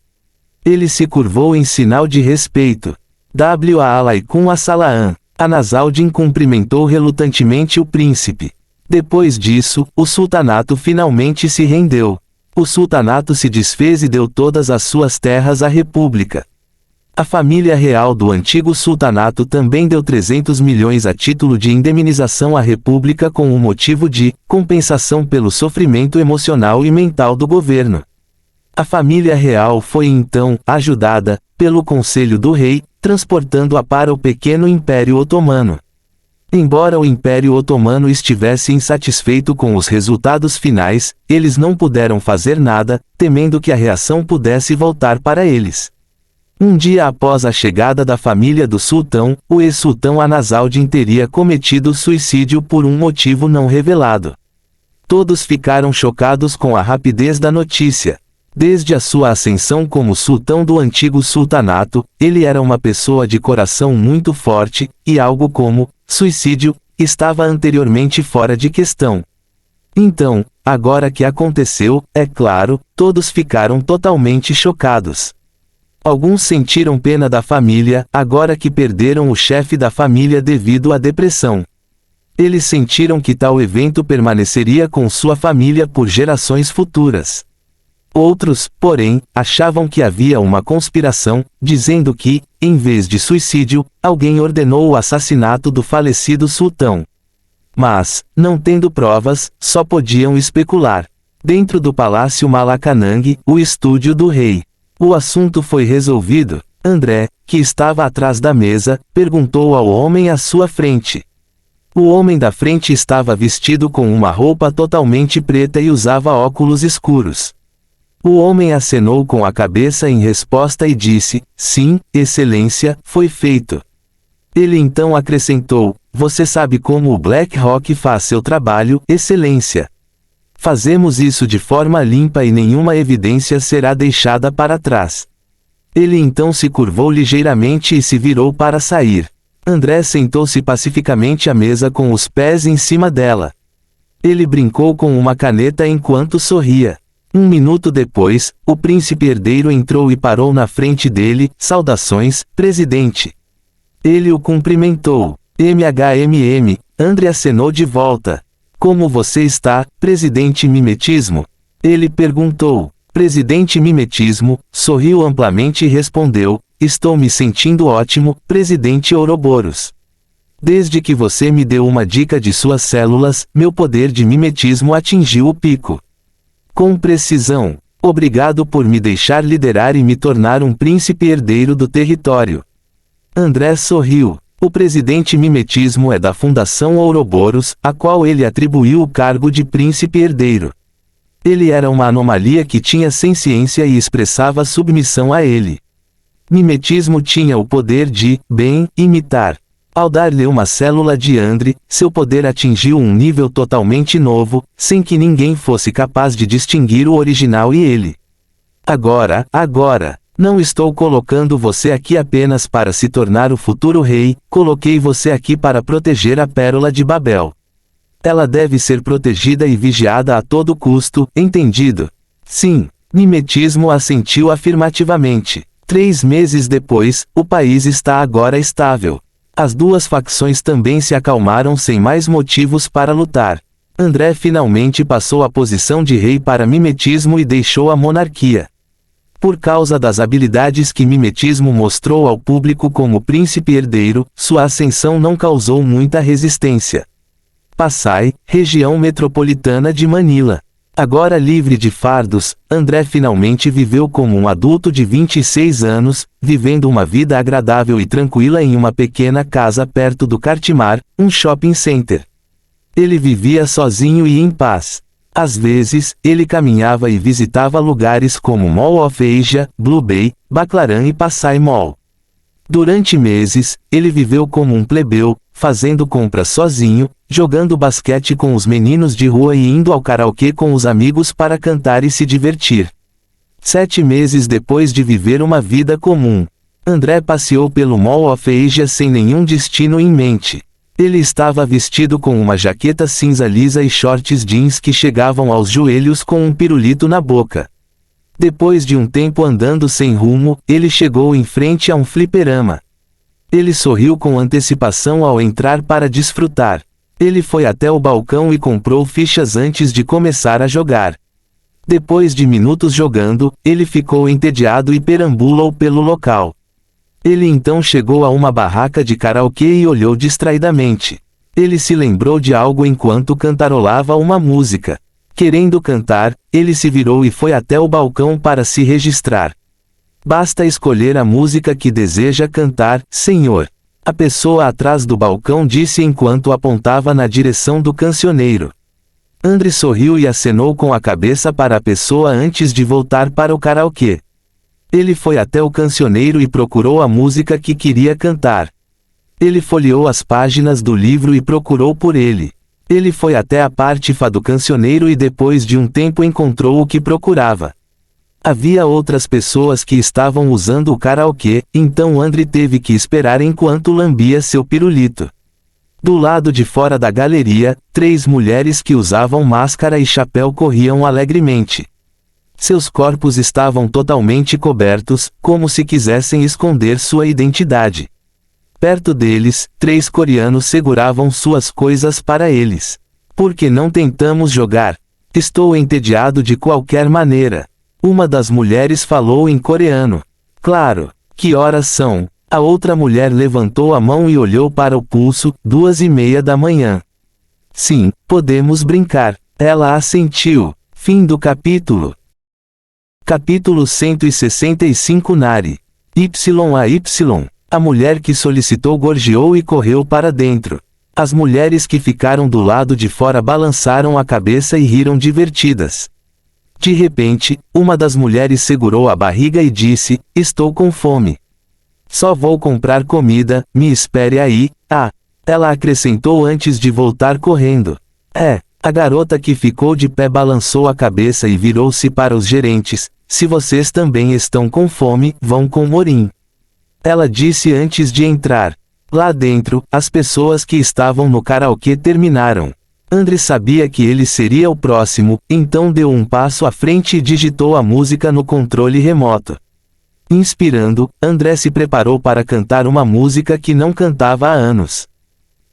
Ele se curvou em sinal de respeito. Alaikum assalam. Anasaldin cumprimentou relutantemente o príncipe. Depois disso, o sultanato finalmente se rendeu. O sultanato se desfez e deu todas as suas terras à república. A família real do antigo sultanato também deu 300 milhões a título de indemnização à república com o motivo de compensação pelo sofrimento emocional e mental do governo. A família real foi então ajudada pelo conselho do rei, transportando-a para o pequeno Império Otomano. Embora o Império Otomano estivesse insatisfeito com os resultados finais, eles não puderam fazer nada, temendo que a reação pudesse voltar para eles. Um dia após a chegada da família do sultão, o ex-sultão Anasaldin teria cometido suicídio por um motivo não revelado. Todos ficaram chocados com a rapidez da notícia. Desde a sua ascensão como sultão do antigo sultanato, ele era uma pessoa de coração muito forte, e algo como suicídio estava anteriormente fora de questão. Então, agora que aconteceu, é claro, todos ficaram totalmente chocados. Alguns sentiram pena da família, agora que perderam o chefe da família devido à depressão. Eles sentiram que tal evento permaneceria com sua família por gerações futuras. Outros, porém, achavam que havia uma conspiração, dizendo que, em vez de suicídio, alguém ordenou o assassinato do falecido sultão. Mas, não tendo provas, só podiam especular. Dentro do Palácio Malacanang, o estúdio do rei. O assunto foi resolvido. André, que estava atrás da mesa, perguntou ao homem à sua frente. O homem da frente estava vestido com uma roupa totalmente preta e usava óculos escuros. O homem acenou com a cabeça em resposta e disse, sim, excelência, foi feito. Ele então acrescentou, você sabe como o Black Rock faz seu trabalho, excelência. Fazemos isso de forma limpa e nenhuma evidência será deixada para trás. Ele então se curvou ligeiramente e se virou para sair. André sentou-se pacificamente à mesa com os pés em cima dela. Ele brincou com uma caneta enquanto sorria. Um minuto depois, o príncipe herdeiro entrou e parou na frente dele. Saudações, presidente. Ele o cumprimentou. André acenou de volta. Como você está, presidente Mimetismo? Ele perguntou. Presidente Mimetismo sorriu amplamente e respondeu, estou me sentindo ótimo, presidente Ouroboros. Desde que você me deu uma dica de suas células, meu poder de mimetismo atingiu o pico. Com precisão. Obrigado por me deixar liderar e me tornar um príncipe herdeiro do território. André sorriu. O presidente Mimetismo é da Fundação Ouroboros, a qual ele atribuiu o cargo de príncipe herdeiro. Ele era uma anomalia que tinha senciência e expressava submissão a ele. Mimetismo tinha o poder de, imitar. Ao dar-lhe uma célula de André, seu poder atingiu um nível totalmente novo, sem que ninguém fosse capaz de distinguir o original e ele. Agora, não estou colocando você aqui apenas para se tornar o futuro rei, coloquei você aqui para proteger a Pérola de Babel. Ela deve ser protegida e vigiada a todo custo, entendido? Sim, Mimetismo assentiu afirmativamente. 3 meses depois, o país está agora estável. As duas facções também se acalmaram sem mais motivos para lutar. André finalmente passou a posição de rei para Mimetismo e deixou a monarquia. Por causa das habilidades que mimetismo mostrou ao público como príncipe herdeiro, sua ascensão não causou muita resistência. Pasay, região metropolitana de Manila. Agora livre de fardos, André finalmente viveu como um adulto de 26 anos, vivendo uma vida agradável e tranquila em uma pequena casa perto do Cartimar, um shopping center. Ele vivia sozinho e em paz. Às vezes, ele caminhava e visitava lugares como Mall of Asia, Blue Bay, Baclaran e Pasay Mall. Durante meses, ele viveu como um plebeu, fazendo compras sozinho, jogando basquete com os meninos de rua e indo ao karaokê com os amigos para cantar e se divertir. 7 meses depois de viver uma vida comum, André passeou pelo Mall of Asia sem nenhum destino em mente. Ele estava vestido com uma jaqueta cinza lisa e shorts jeans que chegavam aos joelhos com um pirulito na boca. Depois de um tempo andando sem rumo, ele chegou em frente a um fliperama. Ele sorriu com antecipação ao entrar para desfrutar. Ele foi até o balcão e comprou fichas antes de começar a jogar. Depois de minutos jogando, ele ficou entediado e perambulou pelo local. Ele então chegou a uma barraca de karaokê e olhou distraidamente. Ele se lembrou de algo enquanto cantarolava uma música. Querendo cantar, ele se virou e foi até o balcão para se registrar. Basta escolher a música que deseja cantar, senhor. A pessoa atrás do balcão disse enquanto apontava na direção do cancioneiro. André sorriu e acenou com a cabeça para a pessoa antes de voltar para o karaokê. Ele foi até o cancioneiro e procurou a música que queria cantar. Ele folheou as páginas do livro e procurou por ele. Ele foi até a parte Fá do cancioneiro e depois de um tempo encontrou o que procurava. Havia outras pessoas que estavam usando o karaokê, então André teve que esperar enquanto lambia seu pirulito. Do lado de fora da galeria, 3 mulheres que usavam máscara e chapéu corriam alegremente. Seus corpos estavam totalmente cobertos, como se quisessem esconder sua identidade. Perto deles, 3 coreanos seguravam suas coisas para eles. Por que não tentamos jogar? Estou entediado de qualquer maneira. Uma das mulheres falou em coreano. Claro. Que horas são? A outra mulher levantou a mão e olhou para o pulso, 2:30 da manhã. Sim, podemos brincar. Ela assentiu. Fim do capítulo. Capítulo 165 Nari. YAY. A mulher que solicitou gorjeou e correu para dentro. As mulheres que ficaram do lado de fora balançaram a cabeça e riram divertidas. De repente, uma das mulheres segurou a barriga e disse, estou com fome. Só vou comprar comida, me espere aí, ela acrescentou antes de voltar correndo. A garota que ficou de pé balançou a cabeça e virou-se para os gerentes, se vocês também estão com fome, vão com Morim. Ela disse antes de entrar. Lá dentro, as pessoas que estavam no karaokê terminaram. André sabia que ele seria o próximo, então deu um passo à frente e digitou a música no controle remoto. Inspirando, André se preparou para cantar uma música que não cantava há anos.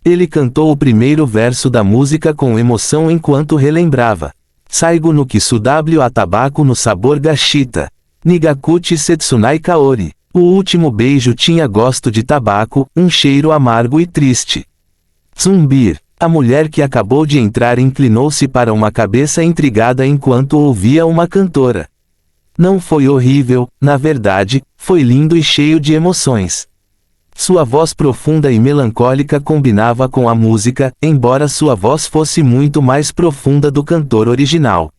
Ele cantou o primeiro verso da música com emoção enquanto relembrava. Saigo no kisu wa tabaco no sabor gashita. Nigakuchi setsunai kaori. O último beijo tinha gosto de tabaco, um cheiro amargo e triste. Zumbir. A mulher que acabou de entrar inclinou-se para uma cabeça intrigada enquanto ouvia uma cantora. Não foi horrível, na verdade, foi lindo e cheio de emoções. Sua voz profunda e melancólica combinava com a música, embora sua voz fosse muito mais profunda do cantor original.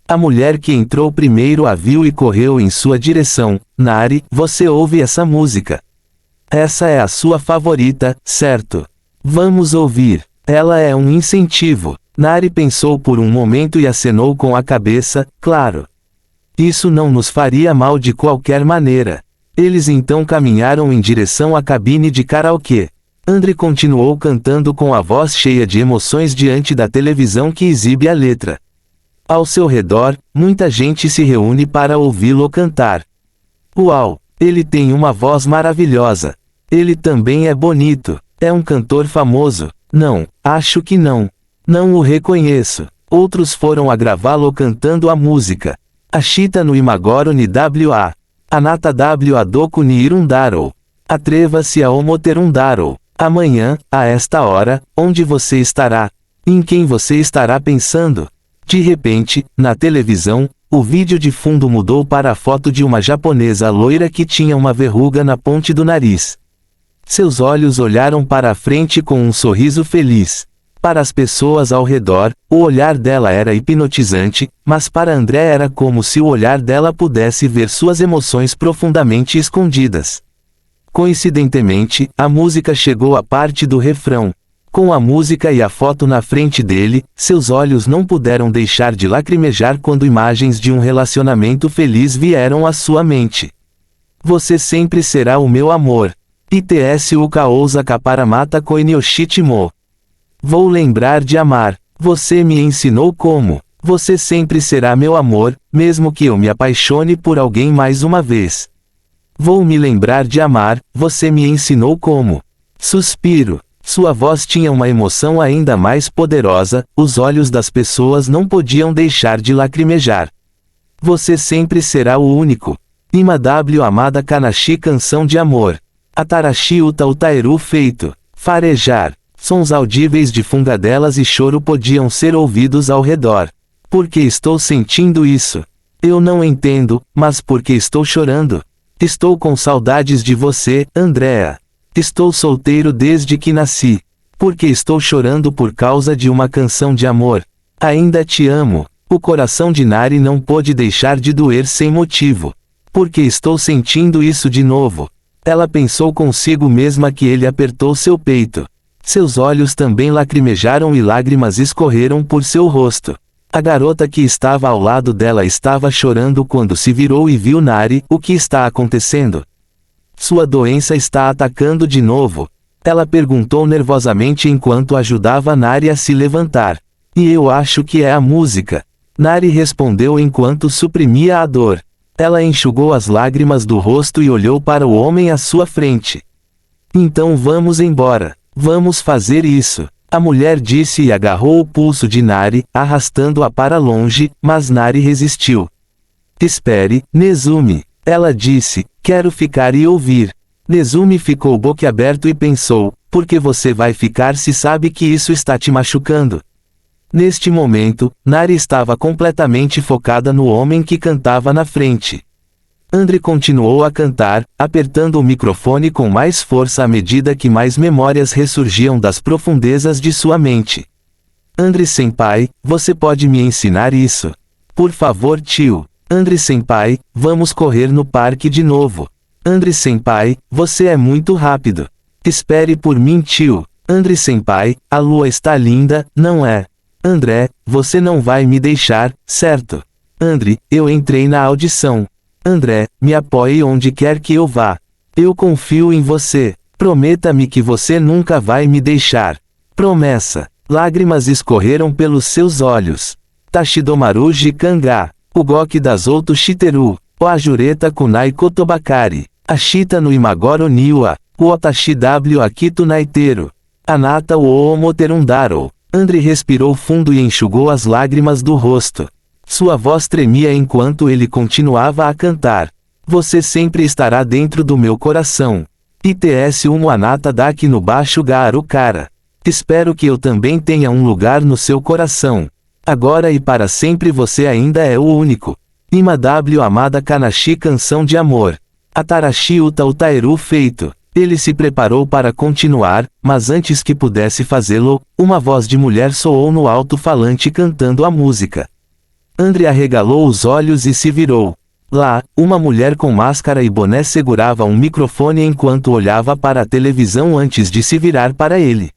A mulher que entrou primeiro a viu e correu em sua direção. Nari, você ouve essa música? Essa é a sua favorita, certo? Vamos ouvir. Ela é um incentivo. Nari pensou por um momento e acenou com a cabeça, claro. Isso não nos faria mal de qualquer maneira. Eles então caminharam em direção à cabine de karaokê. André continuou cantando com a voz cheia de emoções diante da televisão que exibe a letra. Ao seu redor, muita gente se reúne para ouvi-lo cantar. Uau! Ele tem uma voz maravilhosa. Ele também é bonito. É um cantor famoso. Não, acho que não. Não o reconheço. Outros foram a gravá-lo cantando a música. Ashita no imagoro ni wa. Anata wa doku ni irundaro. Atreva-se a omoterundaro. Amanhã, a esta hora, onde você estará? Em quem você estará pensando? De repente, na televisão, o vídeo de fundo mudou para a foto de uma japonesa loira que tinha uma verruga na ponte do nariz. Seus olhos olharam para a frente com um sorriso feliz. Para as pessoas ao redor, o olhar dela era hipnotizante, mas para André era como se o olhar dela pudesse ver suas emoções profundamente escondidas. Coincidentemente, a música chegou à parte do refrão. Com a música e a foto na frente dele, seus olhos não puderam deixar de lacrimejar quando imagens de um relacionamento feliz vieram à sua mente. Você sempre será o meu amor. Its uka ousa kaparamata koinyoshitimo. Vou lembrar de amar. Você me ensinou como. Você sempre será meu amor, mesmo que eu me apaixone por alguém mais uma vez. Vou me lembrar de amar, você me ensinou como. Suspiro. Sua voz tinha uma emoção ainda mais poderosa, os olhos das pessoas não podiam deixar de lacrimejar. Você sempre será o único. Ima w amada kanashi canção de amor. Atarashi uta utaeru feito. Farejar. Sons audíveis de fungadelas e choro podiam ser ouvidos ao redor. Por que estou sentindo isso? Eu não entendo, mas por que estou chorando? Estou com saudades de você, Andrea. Estou solteiro desde que nasci. Por que estou chorando por causa de uma canção de amor? Ainda te amo. O coração de Nari não pôde deixar de doer sem motivo. Por que estou sentindo isso de novo? Ela pensou consigo mesma que ele apertou seu peito. Seus olhos também lacrimejaram e lágrimas escorreram por seu rosto. A garota que estava ao lado dela estava chorando quando se virou e viu Nari. O que está acontecendo? Sua doença está atacando de novo. Ela perguntou nervosamente enquanto ajudava Nari a se levantar. E eu acho que é a música. Nari respondeu enquanto suprimia a dor. Ela enxugou as lágrimas do rosto e olhou para o homem à sua frente. Então vamos embora. Vamos fazer isso. A mulher disse e agarrou o pulso de Nari, arrastando-a para longe, mas Nari resistiu. Espere, Nezumi. Ela disse, quero ficar e ouvir. Nezumi ficou boquiaberto e pensou, por que você vai ficar se sabe que isso está te machucando? Neste momento, Nari estava completamente focada no homem que cantava na frente. Andre continuou a cantar, apertando o microfone com mais força à medida que mais memórias ressurgiam das profundezas de sua mente. Andre-senpai, você pode me ensinar isso? Por favor, tio. Andre-senpai, vamos correr no parque de novo. Andre-senpai, você é muito rápido. Espere por mim, tio. Andre-senpai, a lua está linda, não é? André, você não vai me deixar, certo? Andre, eu entrei na audição. André, me apoie onde quer que eu vá. Eu confio em você. Prometa-me que você nunca vai me deixar. Promessa. Lágrimas escorreram pelos seus olhos. Tashidomaru Jikanga. Ugoki Dazoto Shiteru. O Ajureta Kunai Kotobakari. Ashita no Imagoro Niwa. O Otashi w Akito Naiteru. Anata o Omoterundaro. Andre respirou fundo e enxugou as lágrimas do rosto. Sua voz tremia enquanto ele continuava a cantar. Você sempre estará dentro do meu coração. Its anata daqui no baixo garu cara. Espero que eu também tenha um lugar no seu coração. Agora e para sempre você ainda é o único. Ima w amada kanashi canção de amor. Atarashi uta utaeru feito. Ele se preparou para continuar, mas antes que pudesse fazê-lo, uma voz de mulher soou no alto-falante cantando a música. Andre arregalou os olhos e se virou. Lá, uma mulher com máscara e boné segurava um microfone enquanto olhava para a televisão antes de se virar para ele.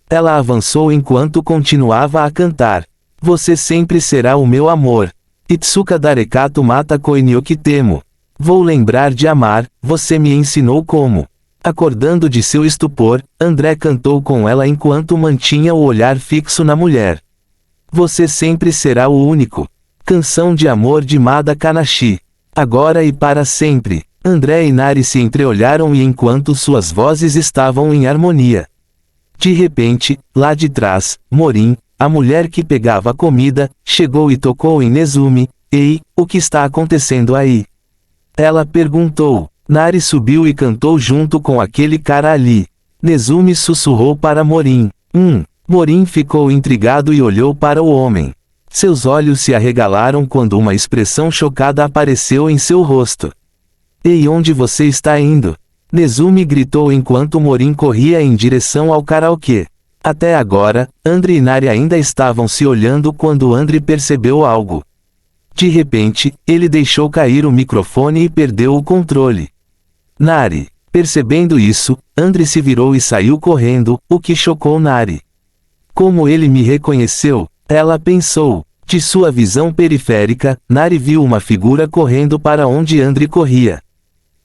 Ela avançou enquanto continuava a cantar. Você sempre será o meu amor. Itsuka darekato mata koiniokitemo. Vou lembrar de amar, você me ensinou como. Acordando de seu estupor, André cantou com ela enquanto mantinha o olhar fixo na mulher. Você sempre será o único. Canção de amor de Mada Kanashi. Agora e para sempre. André e Nari se entreolharam e enquanto suas vozes estavam em harmonia. De repente, lá de trás, Morin, a mulher que pegava comida, chegou e tocou em Nezumi, Ei, o que está acontecendo aí? Ela perguntou. Nari subiu e cantou junto com aquele cara ali. Nezumi sussurrou para Morin. Morin ficou intrigado e olhou para o homem. Seus olhos se arregalaram quando uma expressão chocada apareceu em seu rosto. Ei, onde você está indo? Nezumi gritou enquanto Morin corria em direção ao karaokê. Até agora, Andri e Nari ainda estavam se olhando quando Andri percebeu algo. De repente, ele deixou cair o microfone e perdeu o controle. Nari. Percebendo isso, Andri se virou e saiu correndo, o que chocou Nari. Como ele me reconheceu? Ela pensou. De sua visão periférica, Nari viu uma figura correndo para onde Andri corria.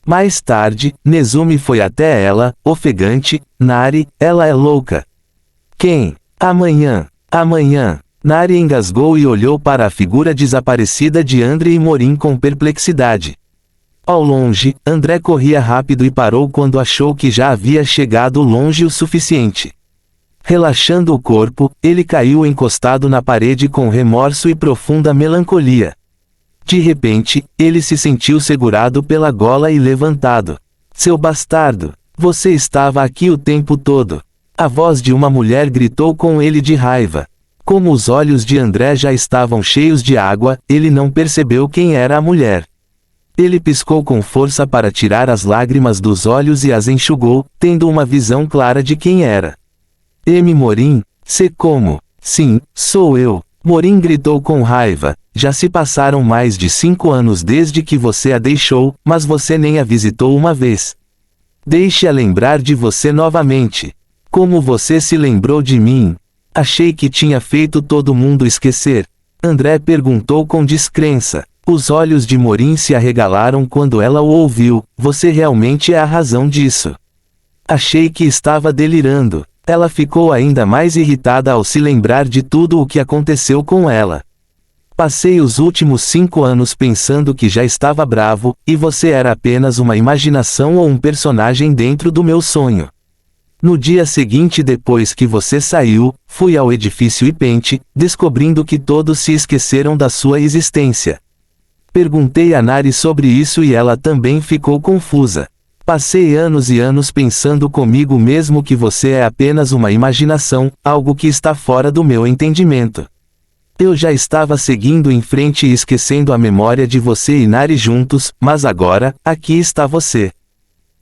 Mais tarde, Nezumi foi até ela, ofegante. Nari, ela é louca. Quem? Amanhã. Nari engasgou e olhou para a figura desaparecida de Andri e Morin com perplexidade. Ao longe, André corria rápido e parou quando achou que já havia chegado longe o suficiente. Relaxando o corpo, ele caiu encostado na parede com remorso e profunda melancolia. De repente, ele se sentiu segurado pela gola e levantado. Seu bastardo! Você estava aqui o tempo todo! A voz de uma mulher gritou com ele de raiva. Como os olhos de André já estavam cheios de água, ele não percebeu quem era a mulher. Ele piscou com força para tirar as lágrimas dos olhos e as enxugou, tendo uma visão clara de quem era. Morin, como? Sim, sou eu. Morin gritou com raiva. Já se passaram mais de 5 anos desde que você a deixou, mas você nem a visitou uma vez. Deixe-a lembrar de você novamente. Como você se lembrou de mim? Achei que tinha feito todo mundo esquecer. André perguntou com descrença. Os olhos de Morin se arregalaram quando ela o ouviu. Você realmente é a razão disso. Achei que estava delirando. Ela ficou ainda mais irritada ao se lembrar de tudo o que aconteceu com ela. Passei os últimos 5 anos pensando que já estava bravo, e você era apenas uma imaginação ou um personagem dentro do meu sonho. No dia seguinte depois que você saiu, fui ao edifício Ipente, descobrindo que todos se esqueceram da sua existência. Perguntei a Nari sobre isso e ela também ficou confusa. Passei anos e anos pensando comigo mesmo que você é apenas uma imaginação, algo que está fora do meu entendimento. Eu já estava seguindo em frente e esquecendo a memória de você e Nari juntos, mas agora, aqui está você.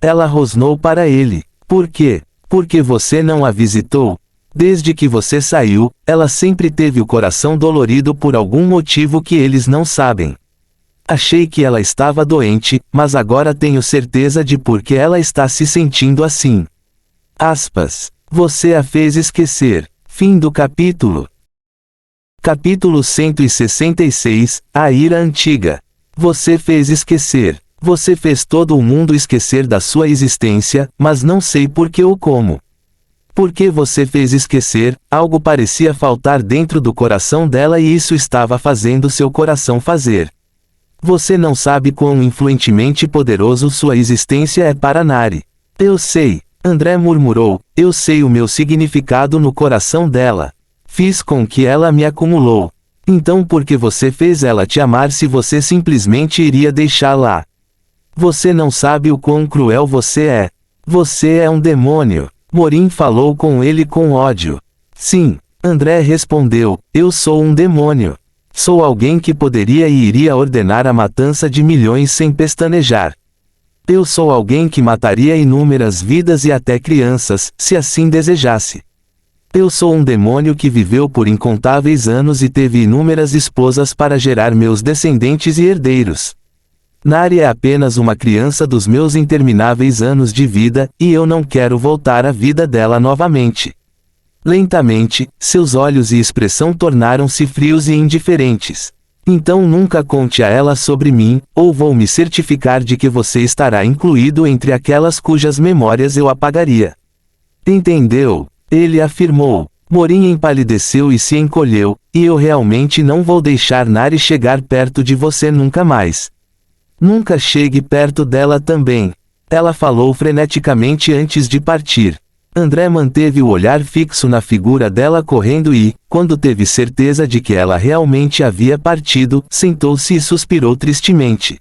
Ela rosnou para ele. Por quê? Porque você não a visitou? Desde que você saiu, ela sempre teve o coração dolorido por algum motivo que eles não sabem. Achei que ela estava doente, mas agora tenho certeza de por que ela está se sentindo assim. Aspas. Você a fez esquecer. Fim do capítulo. Capítulo 166, A Ira Antiga. Você fez esquecer. Você fez todo o mundo esquecer da sua existência, mas não sei por que ou como. Por que você fez esquecer? Algo parecia faltar dentro do coração dela e isso estava fazendo seu coração fazer. Você não sabe quão influentemente poderoso sua existência é para Nari. Eu sei. André murmurou. Eu sei o meu significado no coração dela. Fiz com que ela me acumulou. Então por que você fez ela te amar se você simplesmente iria deixá-la? Você não sabe o quão cruel você é. Você é um demônio. Morin falou com ele com ódio. Sim. André respondeu. Eu sou um demônio. Sou alguém que poderia e iria ordenar a matança de milhões sem pestanejar. Eu sou alguém que mataria inúmeras vidas e até crianças, se assim desejasse. Eu sou um demônio que viveu por incontáveis anos e teve inúmeras esposas para gerar meus descendentes e herdeiros. Nari é apenas uma criança dos meus intermináveis anos de vida, e eu não quero voltar à vida dela novamente. Lentamente, seus olhos e expressão tornaram-se frios e indiferentes. Então nunca conte a ela sobre mim, ou vou me certificar de que você estará incluído entre aquelas cujas memórias eu apagaria. Entendeu? Ele afirmou. Morin empalideceu e se encolheu, e eu realmente não vou deixar Nari chegar perto de você nunca mais. Nunca chegue perto dela também. Ela falou freneticamente antes de partir. André manteve o olhar fixo na figura dela correndo e, quando teve certeza de que ela realmente havia partido, sentou-se e suspirou tristemente.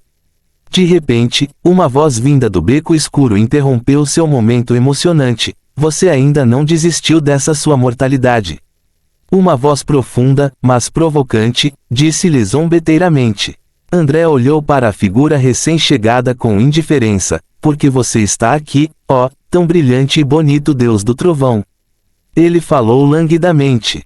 De repente, uma voz vinda do beco escuro interrompeu seu momento emocionante. Você ainda não desistiu dessa sua mortalidade. Uma voz profunda, mas provocante, disse-lhe zombeteiramente. André olhou para a figura recém-chegada com indiferença. Porque você está aqui, ó, tão brilhante e bonito Deus do trovão. Ele falou languidamente.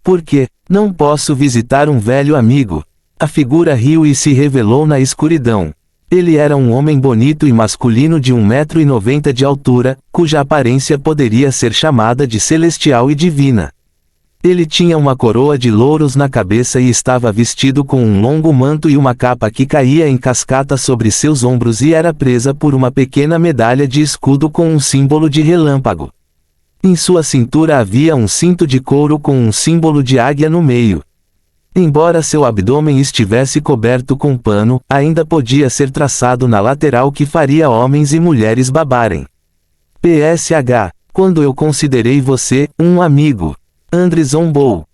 Por quê? Não posso visitar um velho amigo. A figura riu e se revelou na escuridão. Ele era um homem bonito e masculino de 1,90 m de altura, cuja aparência poderia ser chamada de celestial e divina. Ele tinha uma coroa de louros na cabeça e estava vestido com um longo manto e uma capa que caía em cascata sobre seus ombros e era presa por uma pequena medalha de escudo com um símbolo de relâmpago. Em sua cintura havia um cinto de couro com um símbolo de águia no meio. Embora seu abdômen estivesse coberto com pano, ainda podia ser traçado na lateral que faria homens e mulheres babarem. PSH. Quando eu considerei você, um amigo. André zombou.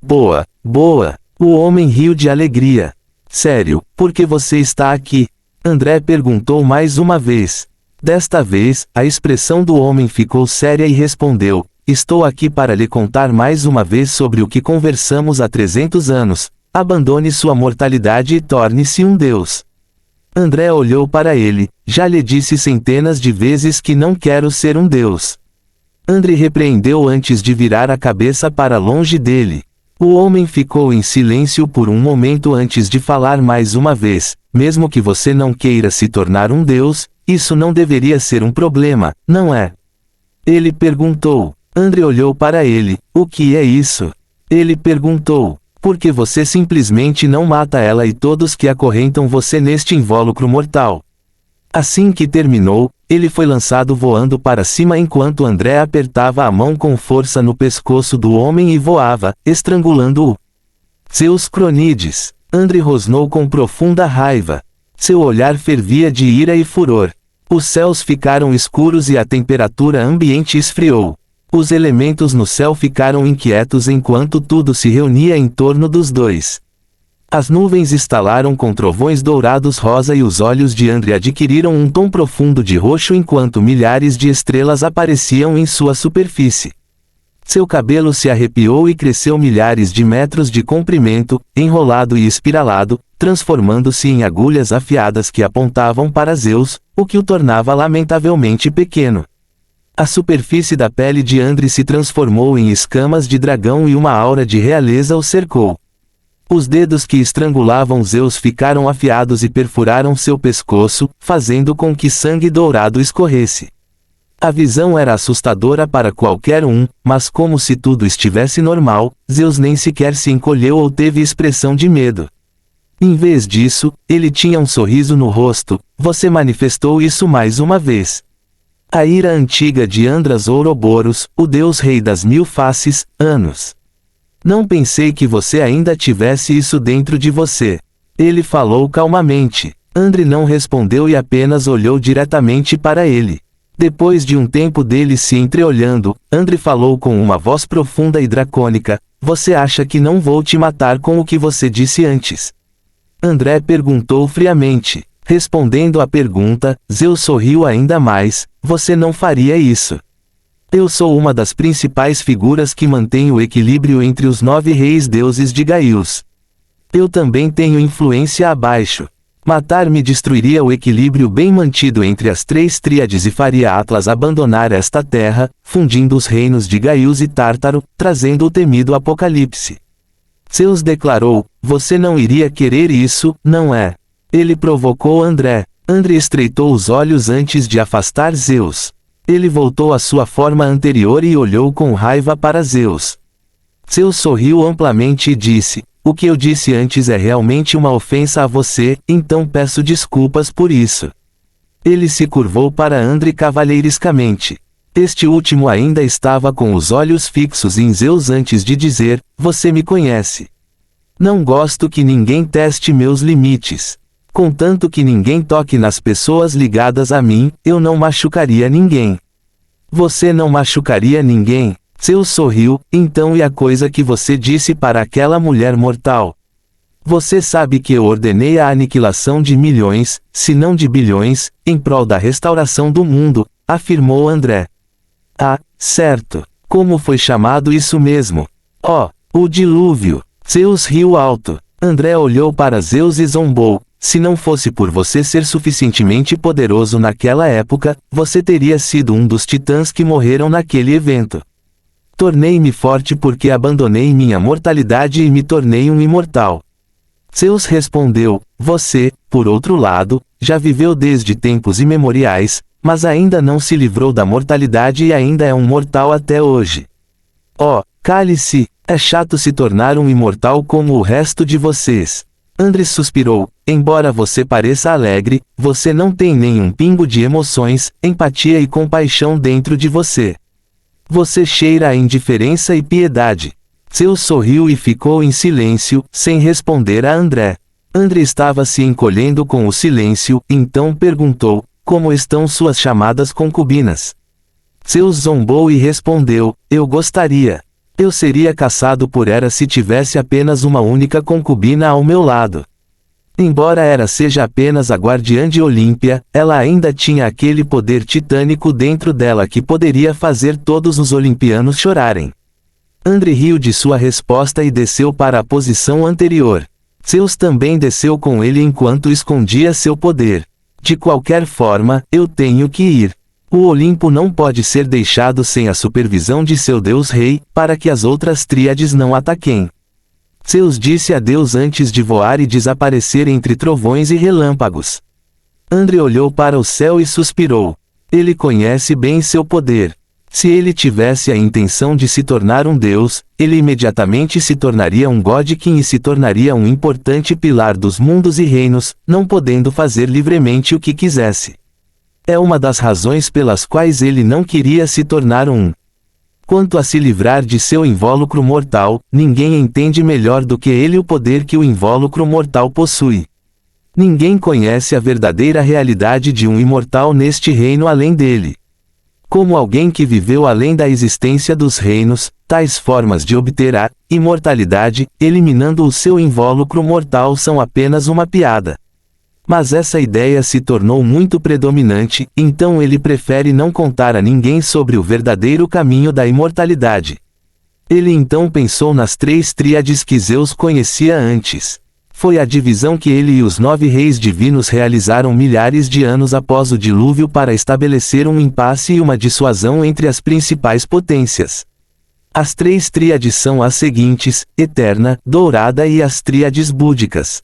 Boa, boa. O homem riu de alegria. Sério, por que você está aqui? André perguntou mais uma vez. Desta vez, a expressão do homem ficou séria e respondeu: estou aqui para lhe contar mais uma vez sobre o que conversamos há 300 anos. Abandone sua mortalidade e torne-se um deus. André olhou para ele. Já lhe disse centenas de vezes que não quero ser um deus. André repreendeu antes de virar a cabeça para longe dele. O homem ficou em silêncio por um momento antes de falar mais uma vez. Mesmo que você não queira se tornar um deus, isso não deveria ser um problema, não é? Ele perguntou. André olhou para ele. O que é isso? Ele perguntou. Por que você simplesmente não mata ela e todos que acorrentam você neste invólucro mortal? Assim que terminou, ele foi lançado voando para cima enquanto André apertava a mão com força no pescoço do homem e voava, estrangulando-o. Zeus Cronides. André rosnou com profunda raiva. Seu olhar fervia de ira e furor. Os céus ficaram escuros e a temperatura ambiente esfriou. Os elementos no céu ficaram inquietos enquanto tudo se reunia em torno dos dois. As nuvens estalaram com trovões dourados rosa e os olhos de André adquiriram um tom profundo de roxo enquanto milhares de estrelas apareciam em sua superfície. Seu cabelo se arrepiou e cresceu milhares de metros de comprimento, enrolado e espiralado, transformando-se em agulhas afiadas que apontavam para Zeus, o que o tornava lamentavelmente pequeno. A superfície da pele de André se transformou em escamas de dragão e uma aura de realeza o cercou. Os dedos que estrangulavam Zeus ficaram afiados e perfuraram seu pescoço, fazendo com que sangue dourado escorresse. A visão era assustadora para qualquer um, mas como se tudo estivesse normal, Zeus nem sequer se encolheu ou teve expressão de medo. Em vez disso, ele tinha um sorriso no rosto. Você manifestou isso mais uma vez. A ira antiga de Andras Ouroboros, o deus rei das 1000 faces, anos. Não pensei que você ainda tivesse isso dentro de você. Ele falou calmamente. André não respondeu e apenas olhou diretamente para ele. Depois de um tempo deles se entreolhando, André falou com uma voz profunda e dracônica: você acha que não vou te matar com o que você disse antes? André perguntou friamente. Respondendo à pergunta, Zeus sorriu ainda mais: você não faria isso. Eu sou uma das principais figuras que mantém o equilíbrio entre os 9 reis deuses de Gaius. Eu também tenho influência abaixo. Matar-me destruiria o equilíbrio bem mantido entre as 3 tríades e faria Atlas abandonar esta terra, fundindo os reinos de Gaius e Tártaro, trazendo o temido apocalipse. Zeus declarou: você não iria querer isso, não é? Ele provocou André. André estreitou os olhos antes de afastar Zeus. Ele voltou à sua forma anterior e olhou com raiva para Zeus. Zeus sorriu amplamente e disse: o que eu disse antes é realmente uma ofensa a você, então peço desculpas por isso. Ele se curvou para André cavalheirescamente. Este último ainda estava com os olhos fixos em Zeus antes de dizer: você me conhece. Não gosto que ninguém teste meus limites. Contanto que ninguém toque nas pessoas ligadas a mim, eu não machucaria ninguém. Você não machucaria ninguém? Zeus sorriu. Então e a coisa que você disse para aquela mulher mortal? Você sabe que eu ordenei a aniquilação de milhões, se não de bilhões, em prol da restauração do mundo, afirmou André. Ah, certo. Como foi chamado isso mesmo? Oh, o dilúvio. Zeus riu alto. André olhou para Zeus e zombou. Se não fosse por você ser suficientemente poderoso naquela época, você teria sido um dos titãs que morreram naquele evento. Tornei-me forte porque abandonei minha mortalidade e me tornei um imortal. Zeus respondeu, você, por outro lado, já viveu desde tempos imemoriais, mas ainda não se livrou da mortalidade e ainda é um mortal até hoje. Oh, cale-se, é chato se tornar um imortal como o resto de vocês. André suspirou, embora você pareça alegre, você não tem nenhum pingo de emoções, empatia e compaixão dentro de você. Você cheira a indiferença e piedade. Zeus sorriu e ficou em silêncio, sem responder a André. André estava se encolhendo com o silêncio, então perguntou, como estão suas chamadas concubinas? Zeus zombou e respondeu, eu gostaria. Eu seria caçado por Hera se tivesse apenas uma única concubina ao meu lado. Embora Hera seja apenas a guardiã de Olímpia, ela ainda tinha aquele poder titânico dentro dela que poderia fazer todos os olimpianos chorarem. André riu de sua resposta e desceu para a posição anterior. Zeus também desceu com ele enquanto escondia seu poder. De qualquer forma, eu tenho que ir. O Olimpo não pode ser deixado sem a supervisão de seu Deus-Rei, para que as outras tríades não ataquem. Zeus disse adeus antes de voar e desaparecer entre trovões e relâmpagos. André olhou para o céu e suspirou. Ele conhece bem seu poder. Se ele tivesse a intenção de se tornar um deus, ele imediatamente se tornaria um Godkin e se tornaria um importante pilar dos mundos e reinos, não podendo fazer livremente o que quisesse. É uma das razões pelas quais ele não queria se tornar um. Quanto a se livrar de seu invólucro mortal, ninguém entende melhor do que ele o poder que o invólucro mortal possui. Ninguém conhece a verdadeira realidade de um imortal neste reino além dele. Como alguém que viveu além da existência dos reinos, tais formas de obter a imortalidade, eliminando o seu invólucro mortal são apenas uma piada. Mas essa ideia se tornou muito predominante, então ele prefere não contar a ninguém sobre o verdadeiro caminho da imortalidade. Ele então pensou nas 3 tríades que Zeus conhecia antes. Foi a divisão que ele e os 9 reis divinos realizaram milhares de anos após o dilúvio para estabelecer um impasse e uma dissuasão entre as principais potências. As 3 tríades são as seguintes, Eterna, Dourada e as tríades búdicas.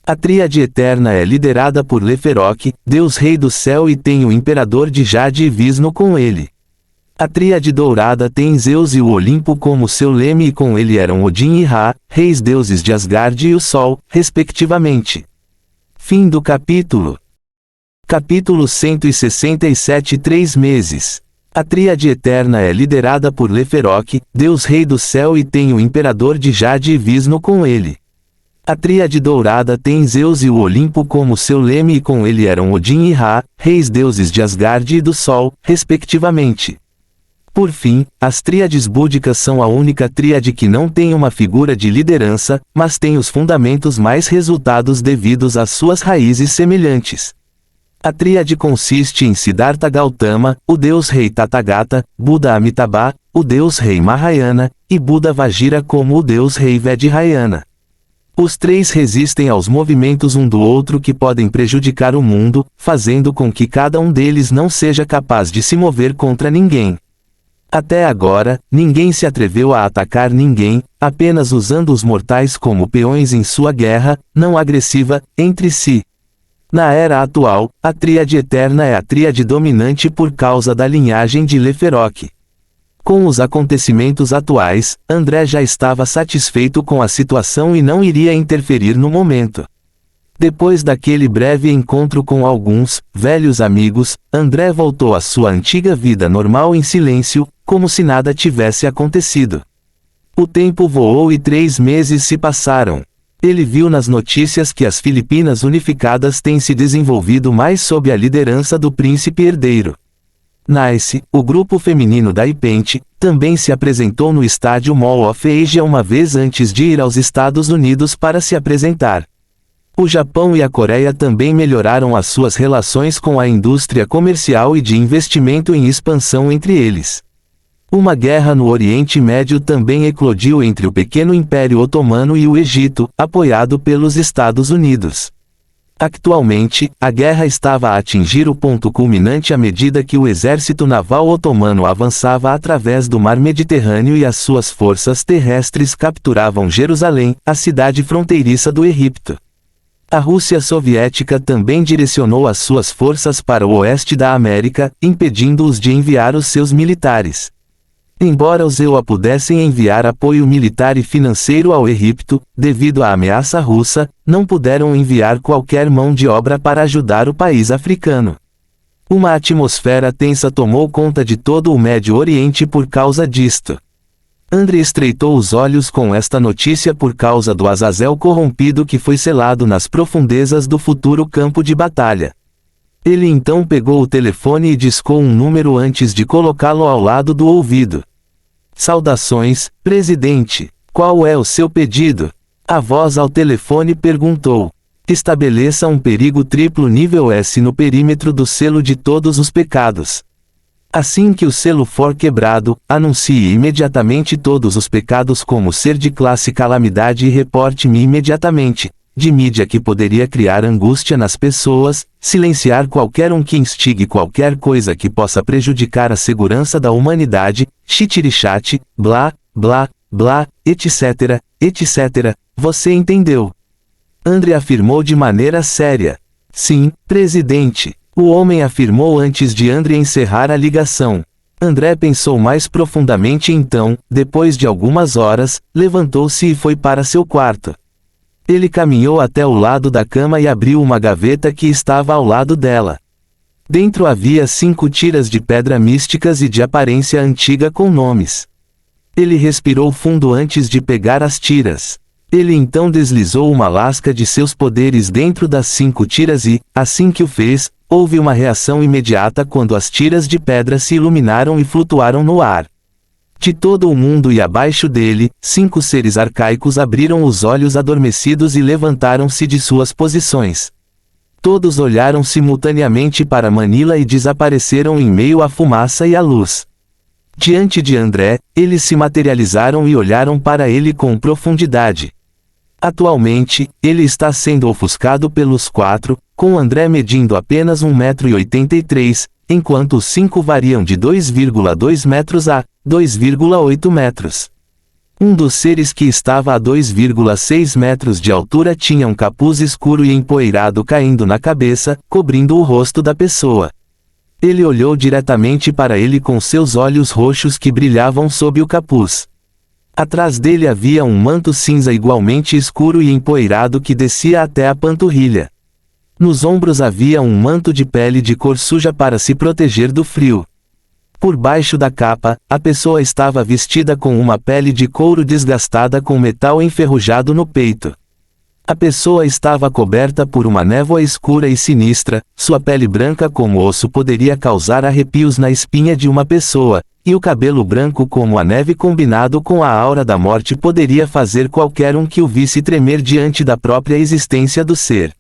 A tríade eterna é liderada por Leferoque, Deus Rei do Céu, e tem o imperador de Jade e Visno com ele. A tríade dourada tem Zeus e o Olimpo como seu leme, e com ele eram Odin e Ra, reis deuses de Asgard e o Sol, respectivamente. Fim do capítulo. Capítulo 167. 3 meses. A tríade eterna é liderada por Leferoque, Deus Rei do Céu, e tem o imperador de Jade e Visno com ele. A tríade dourada tem Zeus e o Olimpo como seu leme, e com ele eram Odin e Ra, reis deuses de Asgard e do Sol, respectivamente. Por fim, as tríades búdicas são a única tríade que não tem uma figura de liderança, mas tem os fundamentos mais resultados devidos às suas raízes semelhantes. A tríade consiste em Siddhartha Gautama, o Deus-Rei Tathagata, Buda Amitabha, o Deus-Rei Mahayana, e Buda Vajira como o Deus-Rei Vajrayana. Os 3 resistem aos movimentos um do outro que podem prejudicar o mundo, fazendo com que cada um deles não seja capaz de se mover contra ninguém. Até agora, ninguém se atreveu a atacar ninguém, apenas usando os mortais como peões em sua guerra, não agressiva, entre si. Na era atual, a tríade eterna é a tríade dominante por causa da linhagem de Leferoque. Com os acontecimentos atuais, André já estava satisfeito com a situação e não iria interferir no momento. Depois daquele breve encontro com alguns velhos amigos, André voltou à sua antiga vida normal em silêncio, como se nada tivesse acontecido. O tempo voou e 3 meses se passaram. Ele viu nas notícias que as Filipinas unificadas têm se desenvolvido mais sob a liderança do príncipe herdeiro. Nice, o grupo feminino da Ipente, também se apresentou no estádio Mall of Asia uma vez antes de ir aos Estados Unidos para se apresentar. O Japão e a Coreia também melhoraram as suas relações com a indústria comercial e de investimento em expansão entre eles. Uma guerra no Oriente Médio também eclodiu entre o pequeno Império Otomano e o Egito, apoiado pelos Estados Unidos. Actualmente, a guerra estava a atingir o ponto culminante à medida que o exército naval otomano avançava através do mar Mediterrâneo e as suas forças terrestres capturavam Jerusalém, a cidade fronteiriça do Egito. A Rússia soviética também direcionou as suas forças para o oeste da América, impedindo-os de enviar os seus militares. Embora os EUA pudessem enviar apoio militar e financeiro ao Egito, devido à ameaça russa, não puderam enviar qualquer mão de obra para ajudar o país africano. Uma atmosfera tensa tomou conta de todo o Médio Oriente por causa disto. André estreitou os olhos com esta notícia por causa do Azazel corrompido que foi selado nas profundezas do futuro campo de batalha. Ele então pegou o telefone e discou um número antes de colocá-lo ao lado do ouvido. Saudações, presidente. Qual é o seu pedido? A voz ao telefone perguntou. Estabeleça um perigo triplo nível S no perímetro do selo de todos os pecados. Assim que o selo for quebrado, anuncie imediatamente todos os pecados como ser de classe calamidade e reporte-me imediatamente, de mídia que poderia criar angústia nas pessoas, silenciar qualquer um que instigue qualquer coisa que possa prejudicar a segurança da humanidade, chitirichat, blá, blá, blá, etc, etc, você entendeu? André afirmou de maneira séria. Sim, presidente. O homem afirmou antes de André encerrar a ligação. André pensou mais profundamente então, depois de algumas horas, levantou-se e foi para seu quarto. Ele caminhou até o lado da cama e abriu uma gaveta que estava ao lado dela. Dentro havia 5 tiras de pedra místicas e de aparência antiga com nomes. Ele respirou fundo antes de pegar as tiras. Ele então deslizou uma lasca de seus poderes dentro das 5 tiras e, assim que o fez, houve uma reação imediata quando as tiras de pedra se iluminaram e flutuaram no ar. De todo o mundo e abaixo dele, 5 seres arcaicos abriram os olhos adormecidos e levantaram-se de suas posições. Todos olharam simultaneamente para Manila e desapareceram em meio à fumaça e à luz. Diante de André, eles se materializaram e olharam para ele com profundidade. Atualmente, ele está sendo ofuscado pelos 4, com André medindo apenas 1,83 m, enquanto os 5 variam de 2,2 metros a 2,8 metros. Um dos seres que estava a 2,6 metros de altura tinha um capuz escuro e empoeirado caindo na cabeça, cobrindo o rosto da pessoa. Ele olhou diretamente para ele com seus olhos roxos que brilhavam sob o capuz. Atrás dele havia um manto cinza igualmente escuro e empoeirado que descia até a panturrilha. Nos ombros havia um manto de pele de cor suja para se proteger do frio. Por baixo da capa, a pessoa estava vestida com uma pele de couro desgastada com metal enferrujado no peito. A pessoa estava coberta por uma névoa escura e sinistra, sua pele branca como osso poderia causar arrepios na espinha de uma pessoa, e o cabelo branco como a neve combinado com a aura da morte poderia fazer qualquer um que o visse tremer diante da própria existência do ser.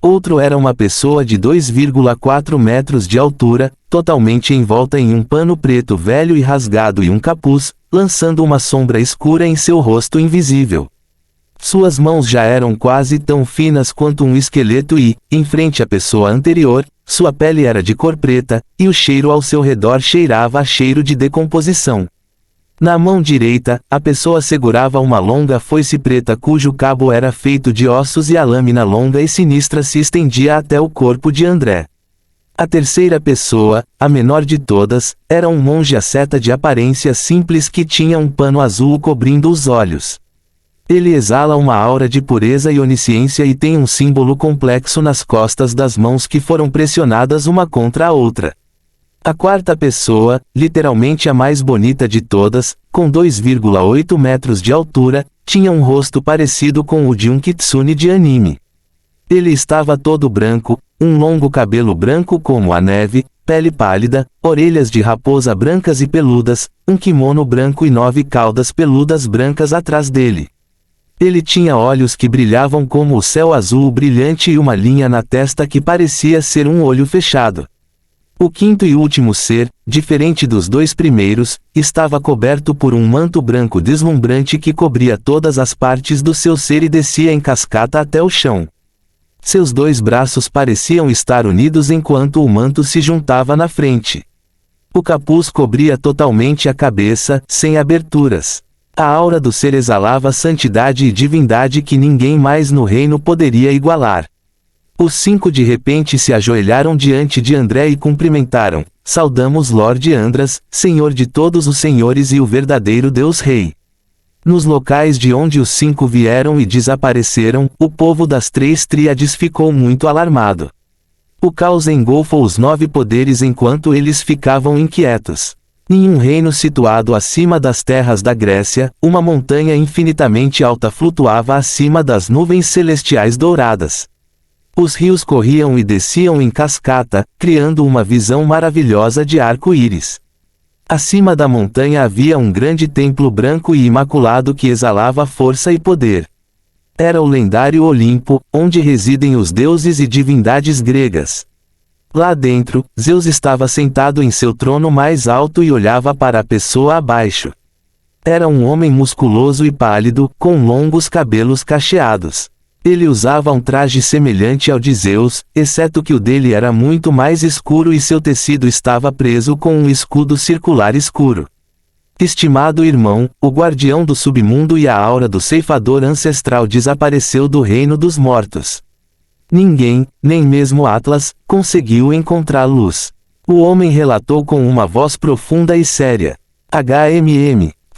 Outro era uma pessoa de 2,4 metros de altura, totalmente envolta em um pano preto velho e rasgado e um capuz, lançando uma sombra escura em seu rosto invisível. Suas mãos já eram quase tão finas quanto um esqueleto e, em frente à pessoa anterior, sua pele era de cor preta, e o cheiro ao seu redor cheirava a cheiro de decomposição. Na mão direita, a pessoa segurava uma longa foice preta cujo cabo era feito de ossos e a lâmina longa e sinistra se estendia até o corpo de André. A terceira pessoa, a menor de todas, era um monge asceta de aparência simples que tinha um pano azul cobrindo os olhos. Ele exala uma aura de pureza e onisciência e tem um símbolo complexo nas costas das mãos que foram pressionadas uma contra a outra. A quarta pessoa, literalmente a mais bonita de todas, com 2,8 metros de altura, tinha um rosto parecido com o de um kitsune de anime. Ele estava todo branco, um longo cabelo branco como a neve, pele pálida, orelhas de raposa brancas e peludas, um kimono branco e 9 caudas peludas brancas atrás dele. Ele tinha olhos que brilhavam como o céu azul brilhante e uma linha na testa que parecia ser um olho fechado. O quinto e último ser, diferente dos 2 primeiros, estava coberto por um manto branco deslumbrante que cobria todas as partes do seu ser e descia em cascata até o chão. Seus 2 braços pareciam estar unidos enquanto o manto se juntava na frente. O capuz cobria totalmente a cabeça, sem aberturas. A aura do ser exalava santidade e divindade que ninguém mais no reino poderia igualar. Os 5 de repente se ajoelharam diante de André e cumprimentaram: Saudamos Lorde Andras, Senhor de todos os senhores e o verdadeiro Deus Rei. Nos locais de onde os 5 vieram e desapareceram, o povo das 3 tríades ficou muito alarmado. O caos engolfou os 9 poderes enquanto eles ficavam inquietos. Em um reino situado acima das terras da Grécia, uma montanha infinitamente alta flutuava acima das nuvens celestiais douradas. Os rios corriam e desciam em cascata, criando uma visão maravilhosa de arco-íris. Acima da montanha havia um grande templo branco e imaculado que exalava força e poder. Era o lendário Olimpo, onde residem os deuses e divindades gregas. Lá dentro, Zeus estava sentado em seu trono mais alto e olhava para a pessoa abaixo. Era um homem musculoso e pálido, com longos cabelos cacheados. Ele usava um traje semelhante ao de Zeus, exceto que o dele era muito mais escuro e seu tecido estava preso com um escudo circular escuro. Estimado irmão, o guardião do submundo e a aura do ceifador ancestral desapareceu do reino dos mortos. Ninguém, nem mesmo Atlas, conseguiu encontrá-los. O homem relatou com uma voz profunda e séria.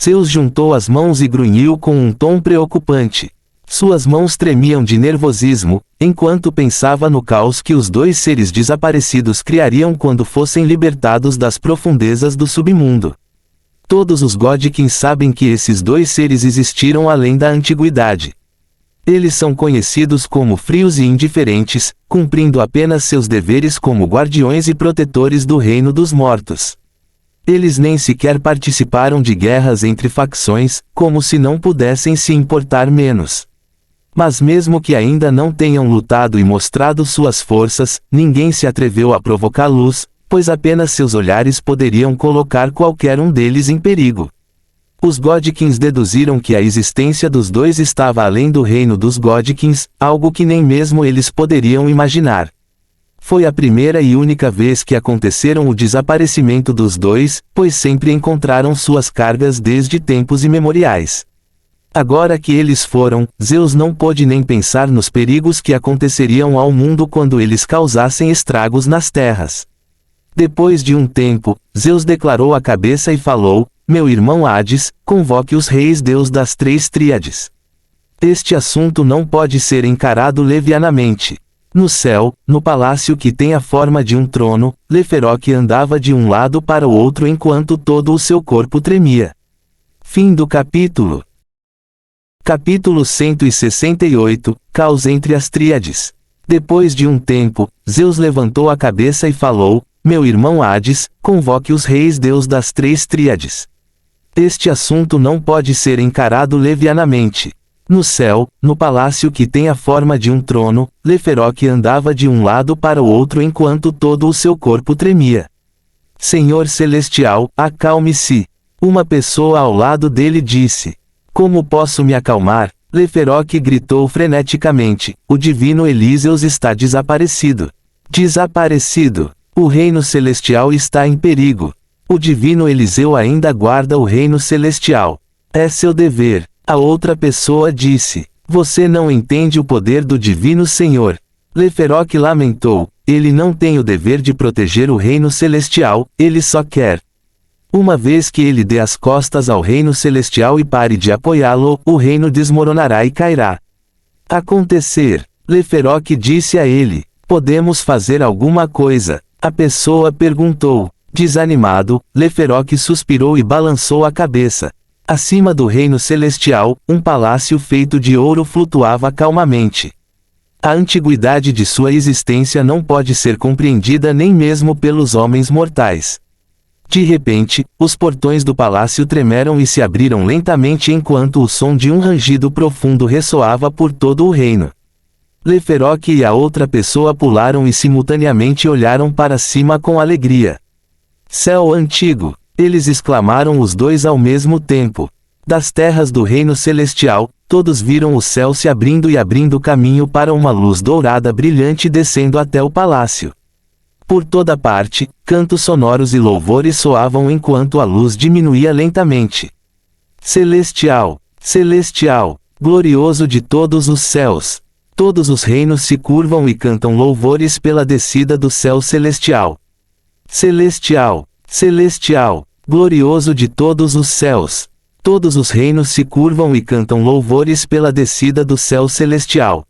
Zeus juntou as mãos e grunhiu com um tom preocupante. Suas mãos tremiam de nervosismo, enquanto pensava no caos que os 2 seres desaparecidos criariam quando fossem libertados das profundezas do submundo. Todos os Godkins sabem que esses 2 seres existiram além da antiguidade. Eles são conhecidos como frios e indiferentes, cumprindo apenas seus deveres como guardiões e protetores do reino dos mortos. Eles nem sequer participaram de guerras entre facções, como se não pudessem se importar menos. Mas mesmo que ainda não tenham lutado e mostrado suas forças, ninguém se atreveu a provocá-los, pois apenas seus olhares poderiam colocar qualquer um deles em perigo. Os Godkins deduziram que a existência dos 2 estava além do reino dos Godkins, algo que nem mesmo eles poderiam imaginar. Foi a primeira e única vez que aconteceram o desaparecimento dos 2, pois sempre encontraram suas cargas desde tempos imemoriais. Agora que eles foram, Zeus não pôde nem pensar nos perigos que aconteceriam ao mundo quando eles causassem estragos nas terras. Depois de um tempo, Zeus declarou a cabeça e falou: Meu irmão Hades, convoque os reis deus das 3 tríades. Este assunto não pode ser encarado levianamente. No céu, no palácio que tem a forma de um trono, Leferoque andava de um lado para o outro enquanto todo o seu corpo tremia. Fim do capítulo. Capítulo 168, Caos entre as tríades. Depois de um tempo, Zeus levantou a cabeça e falou: Meu irmão Hades, convoque os reis deus das 3 tríades. Este assunto não pode ser encarado levianamente. No céu, no palácio que tem a forma de um trono, Leferoque andava de um lado para o outro enquanto todo o seu corpo tremia. Senhor Celestial, acalme-se. Uma pessoa ao lado dele disse: Como posso me acalmar? Leferoque gritou freneticamente: O divino Elíseus está desaparecido. Desaparecido. O reino celestial está em perigo. O divino Eliseu ainda guarda o reino celestial. É seu dever. A outra pessoa disse: Você não entende o poder do divino Senhor. Leferoque lamentou: Ele não tem o dever de proteger o reino celestial, ele só quer. Uma vez que ele dê as costas ao reino celestial e pare de apoiá-lo, o reino desmoronará e cairá. Acontecer. Leferoque disse a ele: Podemos fazer alguma coisa? A pessoa perguntou. Desanimado, Leferoque suspirou e balançou a cabeça. Acima do reino celestial, um palácio feito de ouro flutuava calmamente. A antiguidade de sua existência não pode ser compreendida nem mesmo pelos homens mortais. De repente, os portões do palácio tremeram e se abriram lentamente enquanto o som de um rangido profundo ressoava por todo o reino. Leferoc e a outra pessoa pularam e simultaneamente olharam para cima com alegria. Céu antigo! Eles exclamaram os dois ao mesmo tempo. Das terras do reino celestial, todos viram o céu se abrindo e abrindo caminho para uma luz dourada brilhante descendo até o palácio. Por toda parte, cantos sonoros e louvores soavam enquanto a luz diminuía lentamente. Celestial! Celestial! Glorioso de todos os céus! Todos os reinos se curvam e cantam louvores pela descida do céu celestial. Celestial! Celestial! Glorioso de todos os céus! Todos os reinos se curvam e cantam louvores pela descida do céu celestial.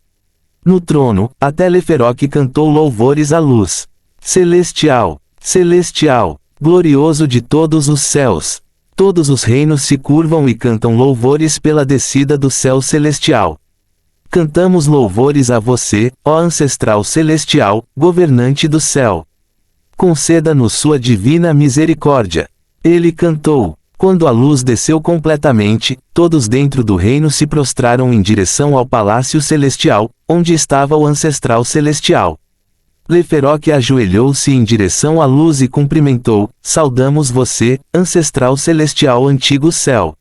No trono, até Leferoc cantou louvores à luz. Celestial! Celestial! Glorioso de todos os céus! Todos os reinos se curvam e cantam louvores pela descida do céu celestial. Cantamos louvores a você, ó ancestral celestial, governante do céu. Conceda-nos sua divina misericórdia. Ele cantou. Quando a luz desceu completamente, todos dentro do reino se prostraram em direção ao palácio celestial, onde estava o ancestral celestial. Leferoc ajoelhou-se em direção à luz e cumprimentou: saudamos você, ancestral celestial antigo céu.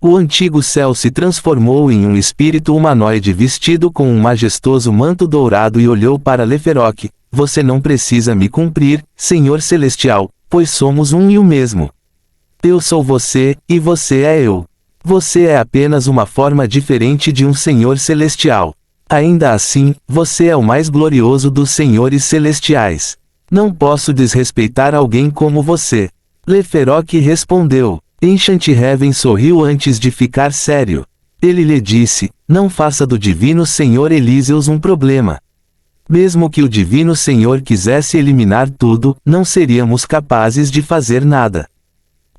O antigo céu se transformou em um espírito humanoide vestido com um majestoso manto dourado e olhou para Leferoc: você não precisa me cumprir, Senhor Celestial, pois somos um e o mesmo. Eu sou você, e você é eu. Você é apenas uma forma diferente de um Senhor Celestial. Ainda assim, você é o mais glorioso dos Senhores Celestiais. Não posso desrespeitar alguém como você. Leferoc respondeu. Enchant-Heaven sorriu antes de ficar sério. Ele lhe disse: não faça do Divino Senhor Elíseus um problema. Mesmo que o Divino Senhor quisesse eliminar tudo, não seríamos capazes de fazer nada.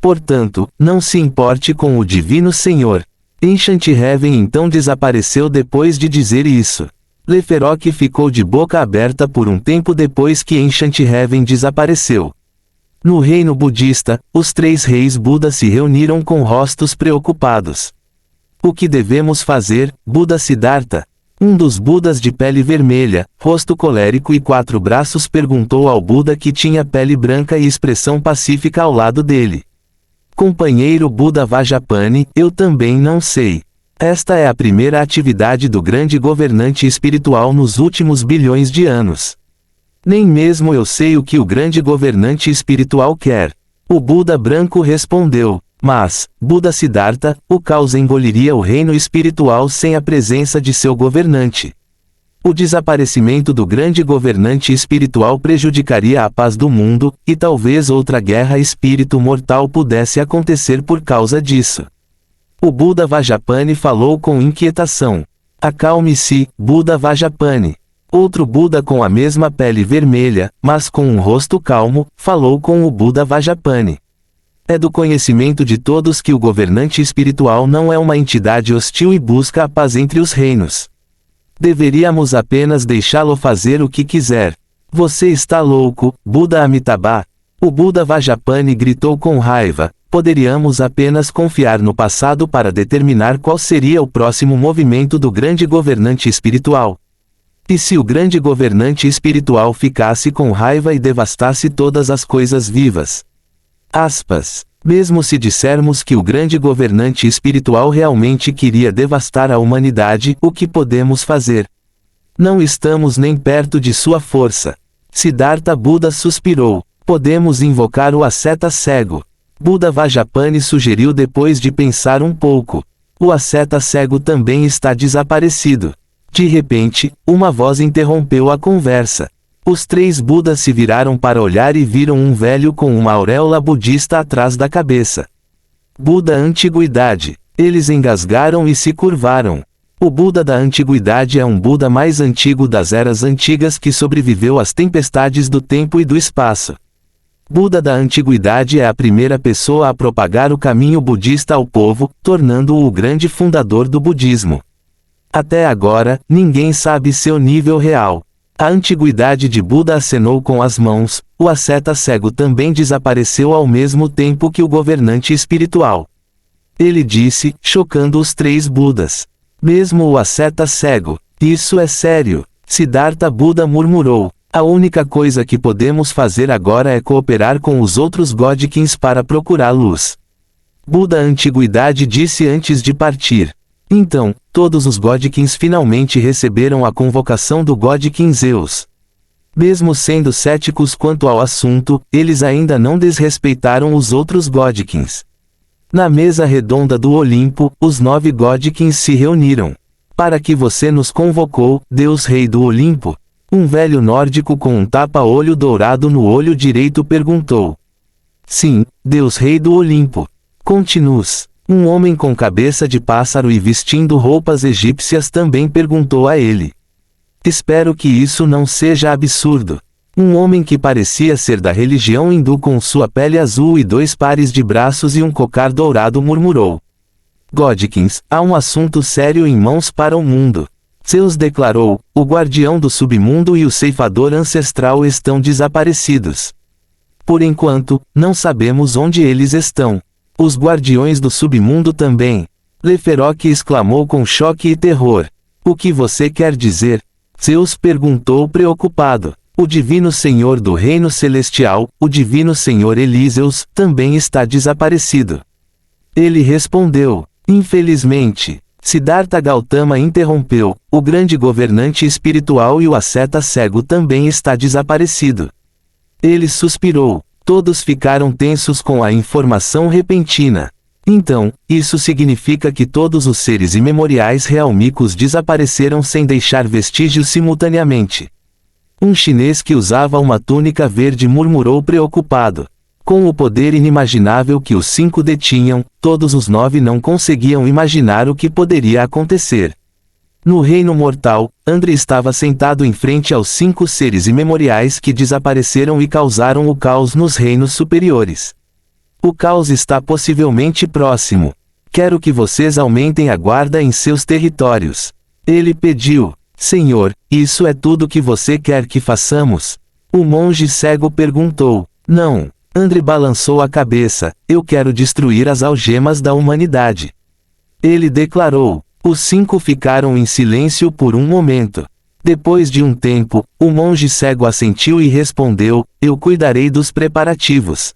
Portanto, não se importe com o Divino Senhor. Enchant-Heaven então desapareceu depois de dizer isso. Leferoc ficou de boca aberta por um tempo depois que Enchant-Heaven desapareceu. No reino budista, os três reis Buda se reuniram com rostos preocupados. O que devemos fazer, Buda Siddhartha? Um dos Budas de pele vermelha, rosto colérico e 4 braços perguntou ao Buda que tinha pele branca e expressão pacífica ao lado dele. Companheiro Buda Vajrapani, eu também não sei. Esta é a primeira atividade do grande governante espiritual nos últimos bilhões de anos. Nem mesmo eu sei o que o grande governante espiritual quer. O Buda branco respondeu: mas, Buda Siddhartha, o caos engoliria o reino espiritual sem a presença de seu governante. O desaparecimento do grande governante espiritual prejudicaria a paz do mundo, e talvez outra guerra espírito mortal pudesse acontecer por causa disso. O Buda Vajrapani falou com inquietação. Acalme-se, Buda Vajrapani. Outro Buda com a mesma pele vermelha, mas com um rosto calmo, falou com o Buda Vajrapani. É do conhecimento de todos que o governante espiritual não é uma entidade hostil e busca a paz entre os reinos. Deveríamos apenas deixá-lo fazer o que quiser. Você está louco, Buda Amitabha. O Buda Vajrapani gritou com raiva. Poderíamos apenas confiar no passado para determinar qual seria o próximo movimento do grande governante espiritual. E se o grande governante espiritual ficasse com raiva e devastasse todas as coisas vivas? Aspas. Mesmo se dissermos que o grande governante espiritual realmente queria devastar a humanidade, o que podemos fazer? Não estamos nem perto de sua força. Siddhartha Buda suspirou. Podemos invocar o asceta cego. Buda Vajrapani sugeriu depois de pensar um pouco. O asceta cego também está desaparecido. De repente, uma voz interrompeu a conversa. Os 3 Budas se viraram para olhar e viram um velho com uma auréola budista atrás da cabeça. Buda Antiguidade. Eles engasgaram e se curvaram. O Buda da Antiguidade é um Buda mais antigo das eras antigas que sobreviveu às tempestades do tempo e do espaço. Buda da Antiguidade é a primeira pessoa a propagar o caminho budista ao povo, tornando-o o grande fundador do budismo. Até agora, ninguém sabe seu nível real. A antiguidade de Buda acenou com as mãos, o asceta cego também desapareceu ao mesmo tempo que o governante espiritual. Ele disse, chocando os 3 Budas. Mesmo o asceta cego. Isso é sério. Siddhartha Buda murmurou. A única coisa que podemos fazer agora é cooperar com os outros Godkins para procurar luz. Buda Antiguidade disse antes de partir. Então, todos os Godkins finalmente receberam a convocação do Godkin Zeus. Mesmo sendo céticos quanto ao assunto, eles ainda não desrespeitaram os outros Godkins. Na mesa redonda do Olimpo, os 9 Godkins se reuniram. Para que você nos convocou, Deus Rei do Olimpo? Um velho nórdico com um tapa-olho dourado no olho direito perguntou. Sim, Deus Rei do Olimpo. Continue-se. Um homem com cabeça de pássaro e vestindo roupas egípcias também perguntou a ele. Espero que isso não seja absurdo. Um homem que parecia ser da religião hindu com sua pele azul e 2 pares de braços e um cocar dourado murmurou. Godkins, há um assunto sério em mãos para o mundo. Zeus declarou, o guardião do submundo e o ceifador ancestral estão desaparecidos. Por enquanto, não sabemos onde eles estão. Os guardiões do submundo também. Leferoque exclamou com choque e terror. O que você quer dizer? Zeus perguntou preocupado. O divino Senhor do Reino Celestial, o divino Senhor Elíseus, também está desaparecido. Ele respondeu. Infelizmente. Siddhartha Gautama interrompeu. O grande governante espiritual e o asceta cego também está desaparecido. Ele suspirou. Todos ficaram tensos com a informação repentina. Então, isso significa que todos os seres imemoriais realmicos desapareceram sem deixar vestígios simultaneamente. Um chinês que usava uma túnica verde murmurou preocupado. Com o poder inimaginável que os 5 detinham, todos os 9 não conseguiam imaginar o que poderia acontecer. No reino mortal, André estava sentado em frente aos 5 seres imemoriais que desapareceram e causaram o caos nos reinos superiores. O caos está possivelmente próximo. Quero que vocês aumentem a guarda em seus territórios. Ele pediu. Senhor, isso é tudo que você quer que façamos? O monge cego perguntou. Não. André balançou a cabeça. Eu quero destruir as algemas da humanidade. Ele declarou. Os 5 ficaram em silêncio por um momento. Depois de um tempo, o monge cego assentiu e respondeu, eu cuidarei dos preparativos.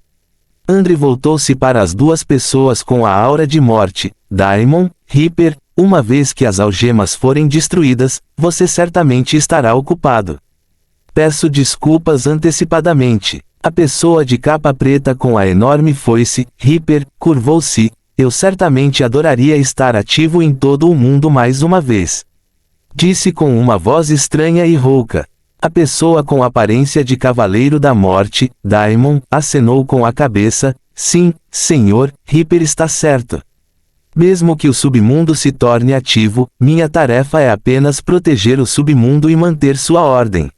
André voltou-se para as 2 pessoas com a aura de morte. Daimon, Reaper, uma vez que as algemas forem destruídas, você certamente estará ocupado. Peço desculpas antecipadamente. A pessoa de capa preta com a enorme foice, Reaper, curvou-se. Eu certamente adoraria estar ativo em todo o mundo mais uma vez. Disse com uma voz estranha e rouca. A pessoa com aparência de cavaleiro da morte, Daimon, acenou com a cabeça. Sim, senhor, Reaper está certo. Mesmo que o submundo se torne ativo, minha tarefa é apenas proteger o submundo e manter sua ordem.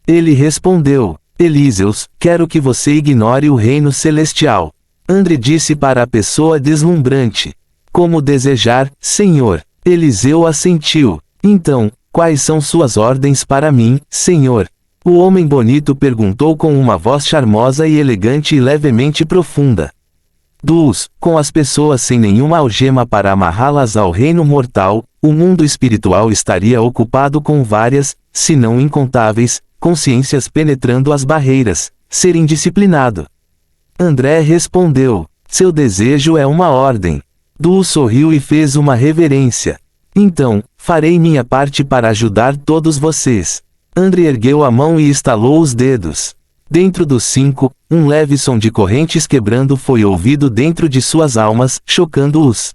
Ele respondeu. Elíseus, quero que você ignore o reino celestial. André disse para a pessoa deslumbrante. Como desejar, senhor. Eliseu assentiu. Então, quais são suas ordens para mim, senhor? O homem bonito perguntou com uma voz charmosa e elegante e levemente profunda. Com as pessoas sem nenhuma algema para amarrá-las ao reino mortal, o mundo espiritual estaria ocupado com várias, se não incontáveis, consciências penetrando as barreiras. Ser indisciplinado. André respondeu. Seu desejo é uma ordem. Sorriu e fez uma reverência. Então, farei minha parte para ajudar todos vocês. André ergueu a mão e estalou os dedos. Dentro dos 5, um leve som de correntes quebrando foi ouvido dentro de suas almas, chocando-os.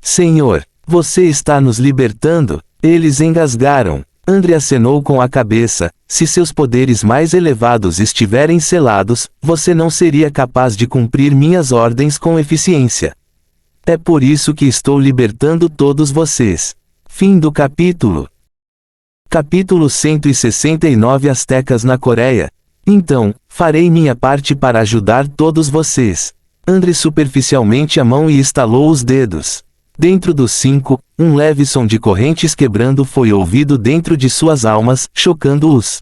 Senhor, você está nos libertando? Eles engasgaram. André acenou com a cabeça. Se seus poderes mais elevados estiverem selados, você não seria capaz de cumprir minhas ordens com eficiência. É por isso que estou libertando todos vocês. Fim do capítulo. Capítulo 169 Aztecas na Coreia. Então, farei minha parte para ajudar todos vocês. André superficialmente a mão e estalou os dedos. Dentro dos 5, um leve som de correntes quebrando foi ouvido dentro de suas almas, chocando-os.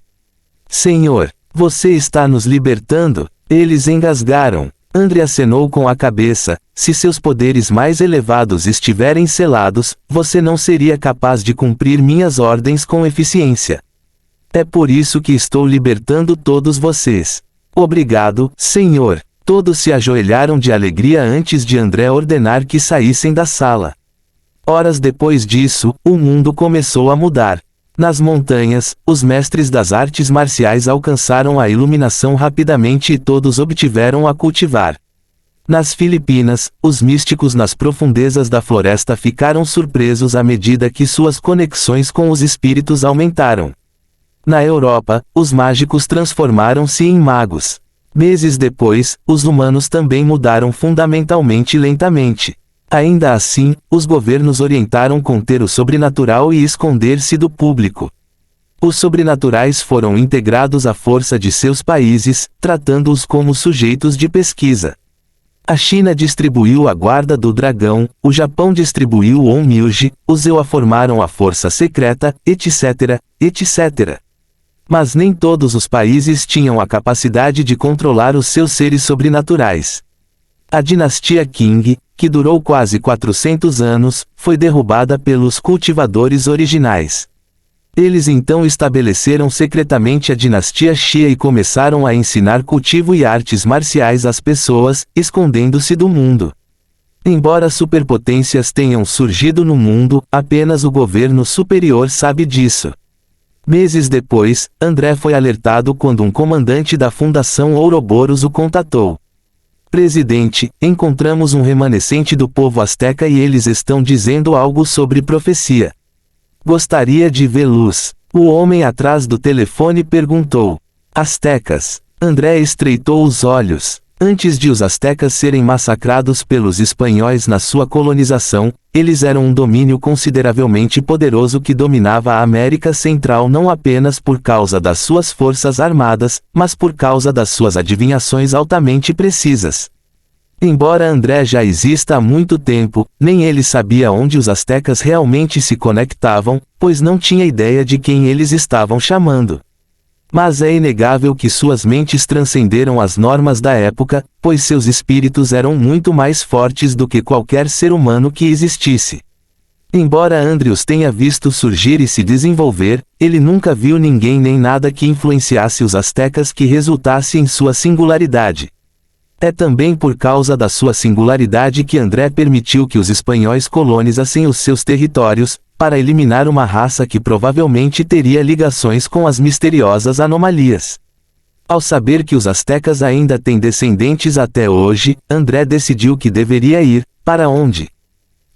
Senhor, você está nos libertando? Eles engasgaram. André acenou com a cabeça. Se seus poderes mais elevados estiverem selados, você não seria capaz de cumprir minhas ordens com eficiência. É por isso que estou libertando todos vocês. Obrigado, Senhor. Todos se ajoelharam de alegria antes de André ordenar que saíssem da sala. Horas depois disso, o mundo começou a mudar. Nas montanhas, os mestres das artes marciais alcançaram a iluminação rapidamente e todos obtiveram a cultivar. Nas Filipinas, os místicos nas profundezas da floresta ficaram surpresos à medida que suas conexões com os espíritos aumentaram. Na Europa, os mágicos transformaram-se em magos. Meses depois, os humanos também mudaram fundamentalmente lentamente. Ainda assim, os governos orientaram conter o sobrenatural e esconder-se do público. Os sobrenaturais foram integrados à força de seus países, tratando-os como sujeitos de pesquisa. A China distribuiu a Guarda do Dragão, o Japão distribuiu o Onmyuji, os Ewa formaram a Força Secreta, etc., etc. Mas nem todos os países tinham a capacidade de controlar os seus seres sobrenaturais. A dinastia Qing, que durou quase 400 anos, foi derrubada pelos cultivadores originais. Eles então estabeleceram secretamente a dinastia Xia e começaram a ensinar cultivo e artes marciais às pessoas, escondendo-se do mundo. Embora superpotências tenham surgido no mundo, apenas o governo superior sabe disso. Meses depois, André foi alertado quando um comandante da Fundação Ouroboros o contatou. Presidente, encontramos um remanescente do povo asteca e eles estão dizendo algo sobre profecia. Gostaria de vê-los. O homem atrás do telefone perguntou. Astecas. André estreitou os olhos. Antes de os astecas serem massacrados pelos espanhóis na sua colonização, eles eram um domínio consideravelmente poderoso que dominava a América Central não apenas por causa das suas forças armadas, mas por causa das suas adivinhações altamente precisas. Embora André já exista há muito tempo, nem ele sabia onde os astecas realmente se conectavam, pois não tinha ideia de quem eles estavam chamando. Mas é inegável que suas mentes transcenderam as normas da época, pois seus espíritos eram muito mais fortes do que qualquer ser humano que existisse. Embora André os tenha visto surgir e se desenvolver, ele nunca viu ninguém nem nada que influenciasse os astecas que resultasse em sua singularidade. É também por causa da sua singularidade que André permitiu que os espanhóis colonizassem os seus territórios, para eliminar uma raça que provavelmente teria ligações com as misteriosas anomalias. Ao saber que os astecas ainda têm descendentes até hoje, André decidiu que deveria ir. Para onde?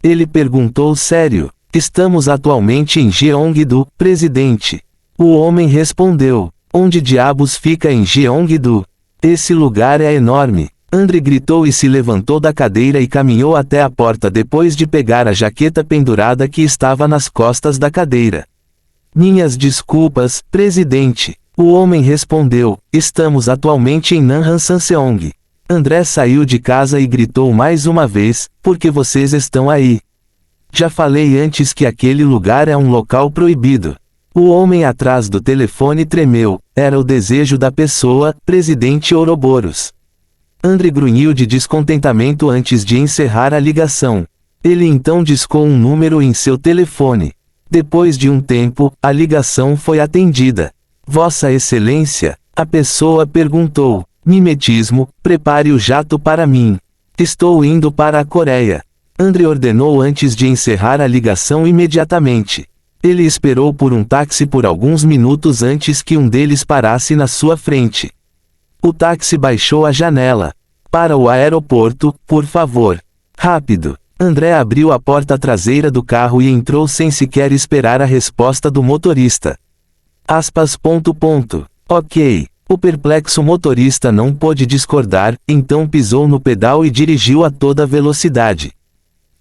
Ele perguntou sério. Estamos atualmente em Gyeonggi-do, presidente. O homem respondeu. Onde diabos fica em Gyeonggi-do? Esse lugar é enorme. André gritou e se levantou da cadeira e caminhou até a porta depois de pegar a jaqueta pendurada que estava nas costas da cadeira. Minhas desculpas, presidente. O homem respondeu, estamos atualmente em Nanhan-Sanseong. André saiu de casa e gritou mais uma vez, por que vocês estão aí? Já falei antes que aquele lugar é um local proibido. O homem atrás do telefone tremeu, era o desejo da pessoa, presidente Ouroboros. André grunhiu de descontentamento antes de encerrar a ligação. Ele então discou um número em seu telefone. Depois de um tempo, a ligação foi atendida. Vossa Excelência, a pessoa perguntou. Mimetismo, prepare o jato para mim. Estou indo para a Coreia. André ordenou antes de encerrar a ligação imediatamente. Ele esperou por um táxi por alguns minutos antes que um deles parasse na sua frente. O táxi baixou a janela. Para o aeroporto, por favor. Rápido. André abriu a porta traseira do carro e entrou sem sequer esperar a resposta do motorista. Ok. O perplexo motorista não pôde discordar, então pisou no pedal e dirigiu a toda velocidade.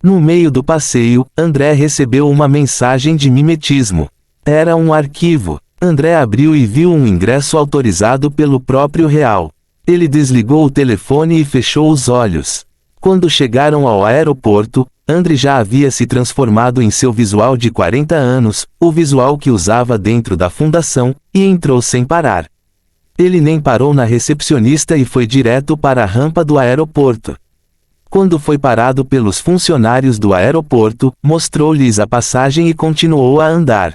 No meio do passeio, André recebeu uma mensagem de mimetismo. Era um arquivo. André abriu e viu um ingresso autorizado pelo próprio Real. Ele desligou o telefone e fechou os olhos. Quando chegaram ao aeroporto, André já havia se transformado em seu visual de 40 anos, o visual que usava dentro da fundação, e entrou sem parar. Ele nem parou na recepcionista e foi direto para a rampa do aeroporto. Quando foi parado pelos funcionários do aeroporto, mostrou-lhes a passagem e continuou a andar.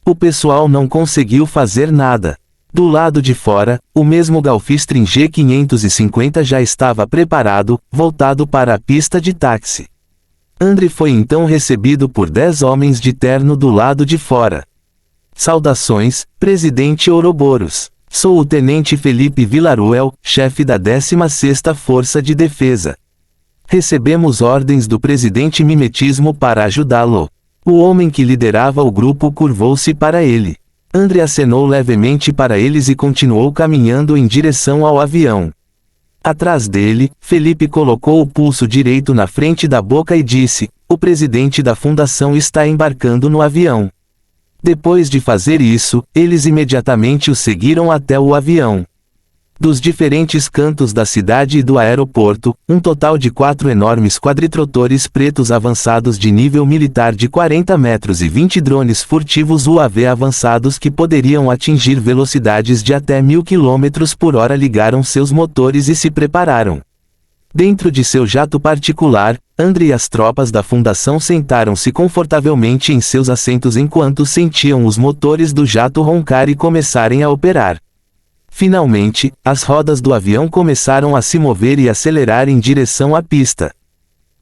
O pessoal não conseguiu fazer nada. Do lado de fora, o mesmo Gulfstream G550 já estava preparado, voltado para a pista de táxi. André foi então recebido por 10 homens de terno do lado de fora. Saudações, Presidente Ouroboros. Sou o Tenente Felipe Villaruel, chefe da 16ª Força de Defesa. Recebemos ordens do Presidente Mimetismo para ajudá-lo. O homem que liderava o grupo curvou-se para ele. André acenou levemente para eles e continuou caminhando em direção ao avião. Atrás dele, Felipe colocou o pulso direito na frente da boca e disse: "O presidente da fundação está embarcando no avião." Depois de fazer isso, eles imediatamente o seguiram até o avião. Dos diferentes cantos da cidade e do aeroporto, um total de 4 enormes quadritrotores pretos avançados de nível militar de 40 metros e 20 drones furtivos UAV avançados que poderiam atingir velocidades de até 1000 km por hora ligaram seus motores e se prepararam. Dentro de seu jato particular, André e as tropas da fundação sentaram-se confortavelmente em seus assentos enquanto sentiam os motores do jato roncar e começarem a operar. Finalmente, as rodas do avião começaram a se mover e acelerar em direção à pista.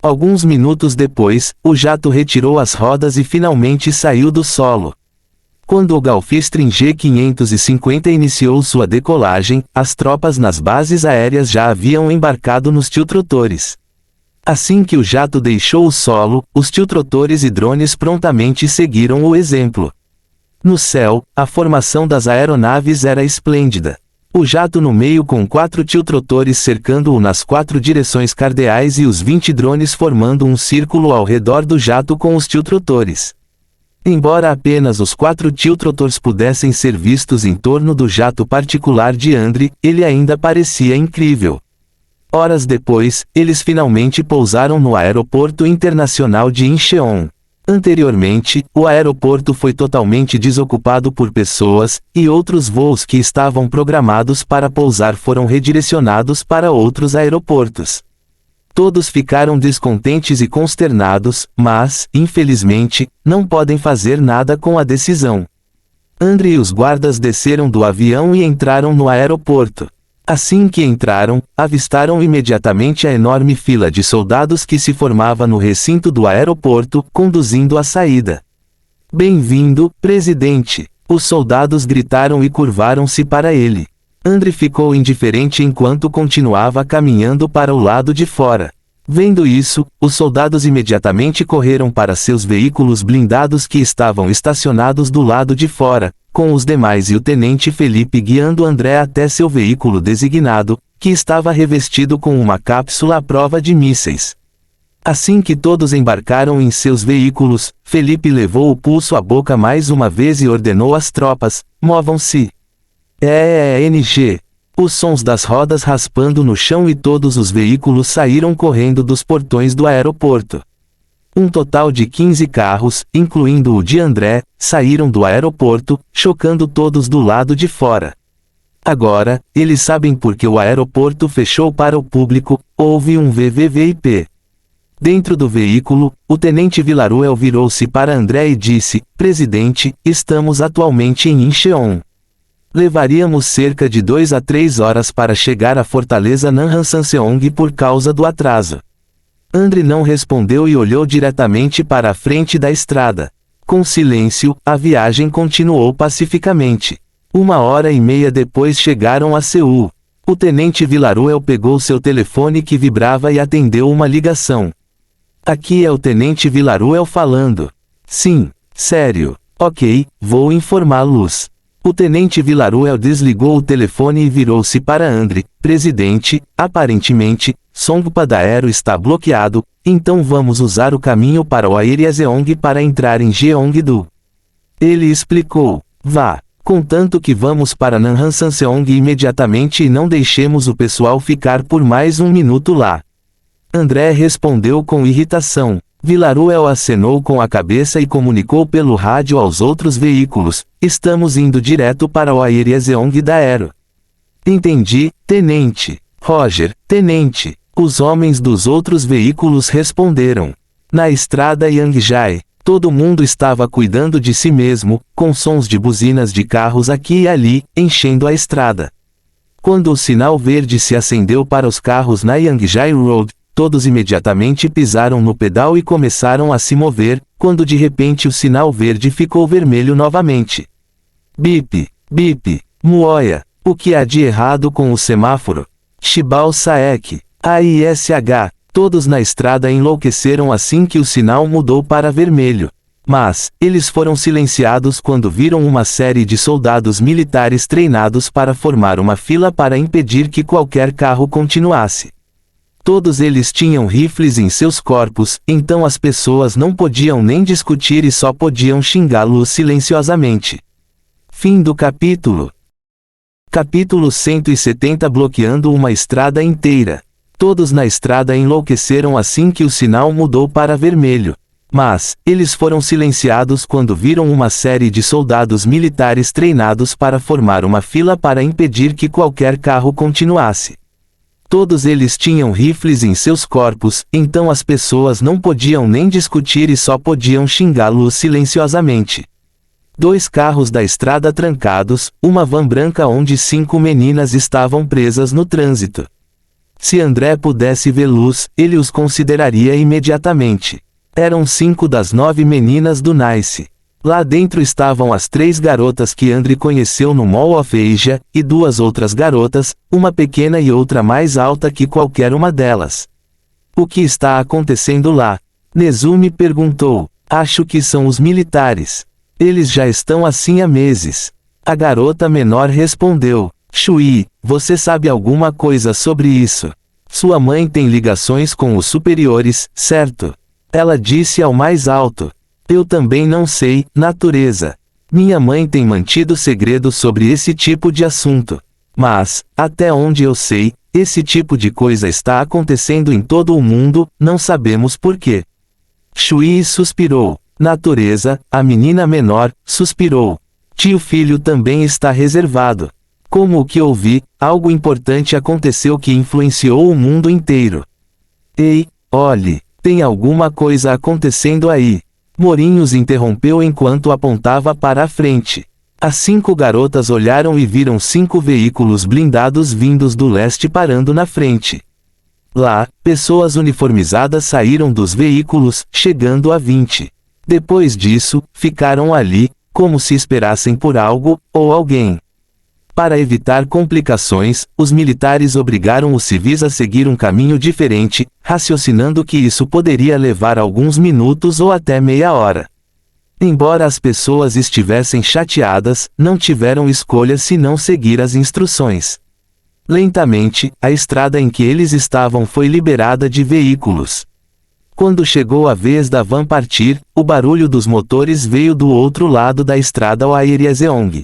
Alguns minutos depois, o jato retirou as rodas e finalmente saiu do solo. Quando o Gulfstream G550 iniciou sua decolagem, as tropas nas bases aéreas já haviam embarcado nos tiltrotores. Assim que o jato deixou o solo, os tiltrotores e drones prontamente seguiram o exemplo. No céu, a formação das aeronaves era esplêndida. O jato no meio com 4 tiltrotores cercando-o nas 4 direções cardeais e os 20 drones formando um círculo ao redor do jato com os tiltrotores. Embora apenas os 4 tiltrotors pudessem ser vistos em torno do jato particular de André, ele ainda parecia incrível. Horas depois, eles finalmente pousaram no Aeroporto Internacional de Incheon. Anteriormente, o aeroporto foi totalmente desocupado por pessoas, e outros voos que estavam programados para pousar foram redirecionados para outros aeroportos. Todos ficaram descontentes e consternados, mas, infelizmente, não podem fazer nada com a decisão. André e os guardas desceram do avião e entraram no aeroporto. Assim que entraram, avistaram imediatamente a enorme fila de soldados que se formava no recinto do aeroporto, conduzindo a saída. "Bem-vindo, presidente!" Os soldados gritaram e curvaram-se para ele. André ficou indiferente enquanto continuava caminhando para o lado de fora. Vendo isso, os soldados imediatamente correram para seus veículos blindados que estavam estacionados do lado de fora, com os demais e o tenente Felipe guiando André até seu veículo designado, que estava revestido com uma cápsula à prova de mísseis. Assim que todos embarcaram em seus veículos, Felipe levou o pulso à boca mais uma vez e ordenou às tropas: "Movam-se!" ENG. Os sons das rodas raspando no chão e todos os veículos saíram correndo dos portões do aeroporto. Um total de 15 carros, incluindo o de André, saíram do aeroporto, chocando todos do lado de fora. Agora, eles sabem por que o aeroporto fechou para o público. Houve um VVVIP. Dentro do veículo, o tenente Villaruel virou-se para André e disse: "Presidente, estamos atualmente em Incheon. Levaríamos cerca de 2 a 3 horas para chegar à fortaleza Nanhan-Sanseong por causa do atraso." André não respondeu e olhou diretamente para a frente da estrada. Com silêncio, a viagem continuou pacificamente. 1h30 depois chegaram a Seul. O tenente Villaruel pegou seu telefone que vibrava e atendeu uma ligação. "Aqui é o tenente Villaruel falando." "Sim, sério. Ok, vou informá-los." O tenente Villaruel desligou o telefone e virou-se para André: "Presidente, aparentemente, Songpa da Aero está bloqueado, então vamos usar o caminho para o Aeriaseong para entrar em Jeongdo." Ele explicou: "Vá, contanto que vamos para Nanhan-Sanseong imediatamente e não deixemos o pessoal ficar por mais um minuto lá." André respondeu com irritação: Villaruel acenou com a cabeça e comunicou pelo rádio aos outros veículos: estamos indo direto para o Aerieseong da Aero. Entendi, tenente. Roger, tenente. Os homens dos outros veículos responderam. Na estrada Yangjai, todo mundo estava cuidando de si mesmo, com sons de buzinas de carros aqui e ali, enchendo a estrada. Quando o sinal verde se acendeu para os carros na Yangjai Road, todos imediatamente pisaram no pedal e começaram a se mover, quando de repente o sinal verde ficou vermelho novamente. Bip, bip, muoia. O que há de errado com o semáforo? Shibao Saek, AISH, todos na estrada enlouqueceram assim que o sinal mudou para vermelho. Mas, eles foram silenciados quando viram uma série de soldados militares treinados para formar uma fila para impedir que qualquer carro continuasse. Todos eles tinham rifles em seus corpos, então as pessoas não podiam nem discutir e só podiam xingá-los silenciosamente. Fim do capítulo. Capítulo 170. Bloqueando uma estrada inteira. Todos na estrada enlouqueceram assim que o sinal mudou para vermelho. Mas, eles foram silenciados quando viram uma série de soldados militares treinados para formar uma fila para impedir que qualquer carro continuasse. Todos eles tinham rifles em seus corpos, então as pessoas não podiam nem discutir e só podiam xingá-los silenciosamente. 2 carros da estrada trancados, uma van branca onde 5 meninas estavam presas no trânsito. Se André pudesse vê-los, ele os consideraria imediatamente. Eram 5 das 9 meninas do Nice. Lá dentro estavam as 3 garotas que André conheceu no Mall of Asia, e 2 outras garotas, uma pequena e outra mais alta que qualquer uma delas. O que está acontecendo lá? Nezumi perguntou. Acho que são os militares. Eles já estão assim há meses. A garota menor respondeu. Shui, você sabe alguma coisa sobre isso? Sua mãe tem ligações com os superiores, certo? Ela disse ao mais alto. Eu também não sei, natureza. Minha mãe tem mantido segredo sobre esse tipo de assunto. Mas, até onde eu sei, esse tipo de coisa está acontecendo em todo o mundo, não sabemos por quê. Shui suspirou. Natureza, a menina menor, suspirou. Tio filho também está reservado. Como o que ouvi, algo importante aconteceu que influenciou o mundo inteiro. Ei, olhe, tem alguma coisa acontecendo aí. Morinhos interrompeu enquanto apontava para a frente. As 5 garotas olharam e viram 5 veículos blindados vindos do leste parando na frente. Lá, pessoas uniformizadas saíram dos veículos, chegando a 20. Depois disso, ficaram ali, como se esperassem por algo, ou alguém. Para evitar complicações, os militares obrigaram os civis a seguir um caminho diferente, raciocinando que isso poderia levar alguns minutos ou até meia hora. Embora as pessoas estivessem chateadas, não tiveram escolha senão seguir as instruções. Lentamente, a estrada em que eles estavam foi liberada de veículos. Quando chegou a vez da van partir, o barulho dos motores veio do outro lado da estrada ao Aerieseong.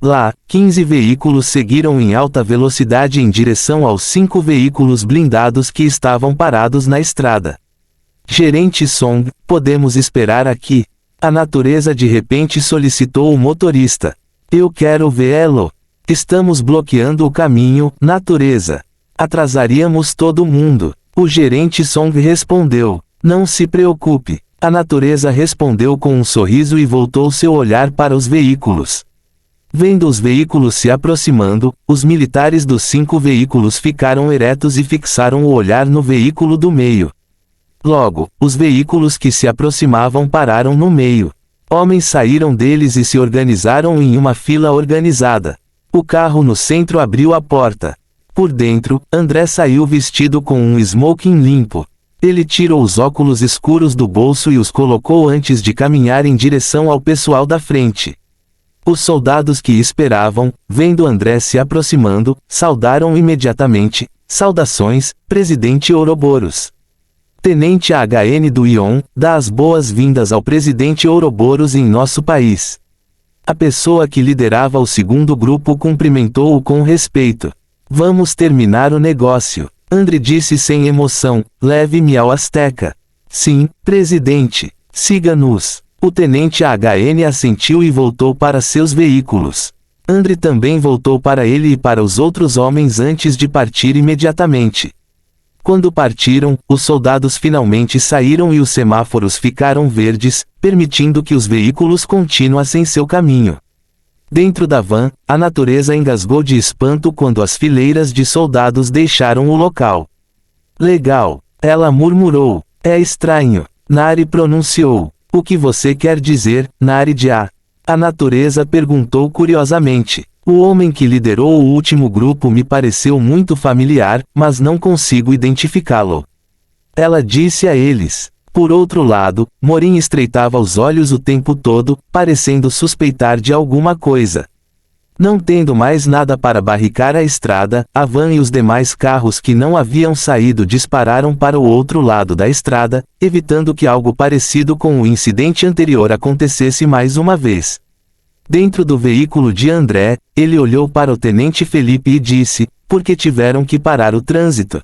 Lá, 15 veículos seguiram em alta velocidade em direção aos 5 veículos blindados que estavam parados na estrada. Gerente Song, podemos esperar aqui. A natureza de repente solicitou o motorista. Eu quero vê-lo. Estamos bloqueando o caminho, natureza. Atrasaríamos todo mundo. O gerente Song respondeu. Não se preocupe. A natureza respondeu com um sorriso e voltou seu olhar para os veículos. Vendo os veículos se aproximando, os militares dos 5 veículos ficaram eretos e fixaram o olhar no veículo do meio. Logo, os veículos que se aproximavam pararam no meio. Homens saíram deles e se organizaram em uma fila organizada. O carro no centro abriu a porta. Por dentro, André saiu vestido com um smoking limpo. Ele tirou os óculos escuros do bolso e os colocou antes de caminhar em direção ao pessoal da frente. Os soldados que esperavam, vendo André se aproximando, saudaram imediatamente. Saudações, Presidente Ouroboros. Tenente HN do Ion, dá as boas-vindas ao Presidente Ouroboros em nosso país. A pessoa que liderava o segundo grupo cumprimentou-o com respeito. Vamos terminar o negócio. André disse sem emoção, leve-me ao Azteca. Sim, presidente. Siga-nos. O tenente HN assentiu e voltou para seus veículos. Andre também voltou para ele e para os outros homens antes de partir imediatamente. Quando partiram, os soldados finalmente saíram e os semáforos ficaram verdes, permitindo que os veículos continuassem seu caminho. Dentro da van, a natureza engasgou de espanto quando as fileiras de soldados deixaram o local. Legal, ela murmurou. É estranho. Nari pronunciou. O que você quer dizer, Nari-dia? A natureza perguntou curiosamente. O homem que liderou o último grupo me pareceu muito familiar, mas não consigo identificá-lo. Ela disse a eles. Por outro lado, Morin estreitava os olhos o tempo todo, parecendo suspeitar de alguma coisa. Não tendo mais nada para barricar a estrada, a van e os demais carros que não haviam saído dispararam para o outro lado da estrada, evitando que algo parecido com o incidente anterior acontecesse mais uma vez. Dentro do veículo de André, ele olhou para o tenente Felipe e disse, por que tiveram que parar o trânsito?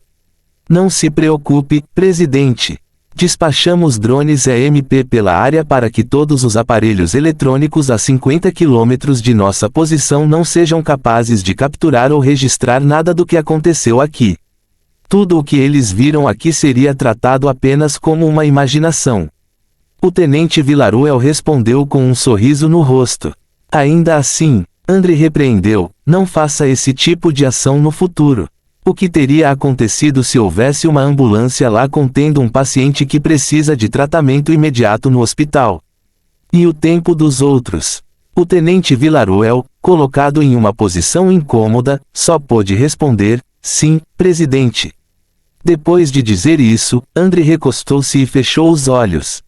Não se preocupe, presidente. Despachamos drones EMP pela área para que todos os aparelhos eletrônicos a 50 km de nossa posição não sejam capazes de capturar ou registrar nada do que aconteceu aqui. Tudo o que eles viram aqui seria tratado apenas como uma imaginação. O tenente Villaruel respondeu com um sorriso no rosto. Ainda assim, Andre repreendeu, não faça esse tipo de ação no futuro. O que teria acontecido se houvesse uma ambulância lá contendo um paciente que precisa de tratamento imediato no hospital? E o tempo dos outros? O tenente Villaruel, colocado em uma posição incômoda, só pôde responder, sim, presidente. Depois de dizer isso, Andre recostou-se e fechou os olhos.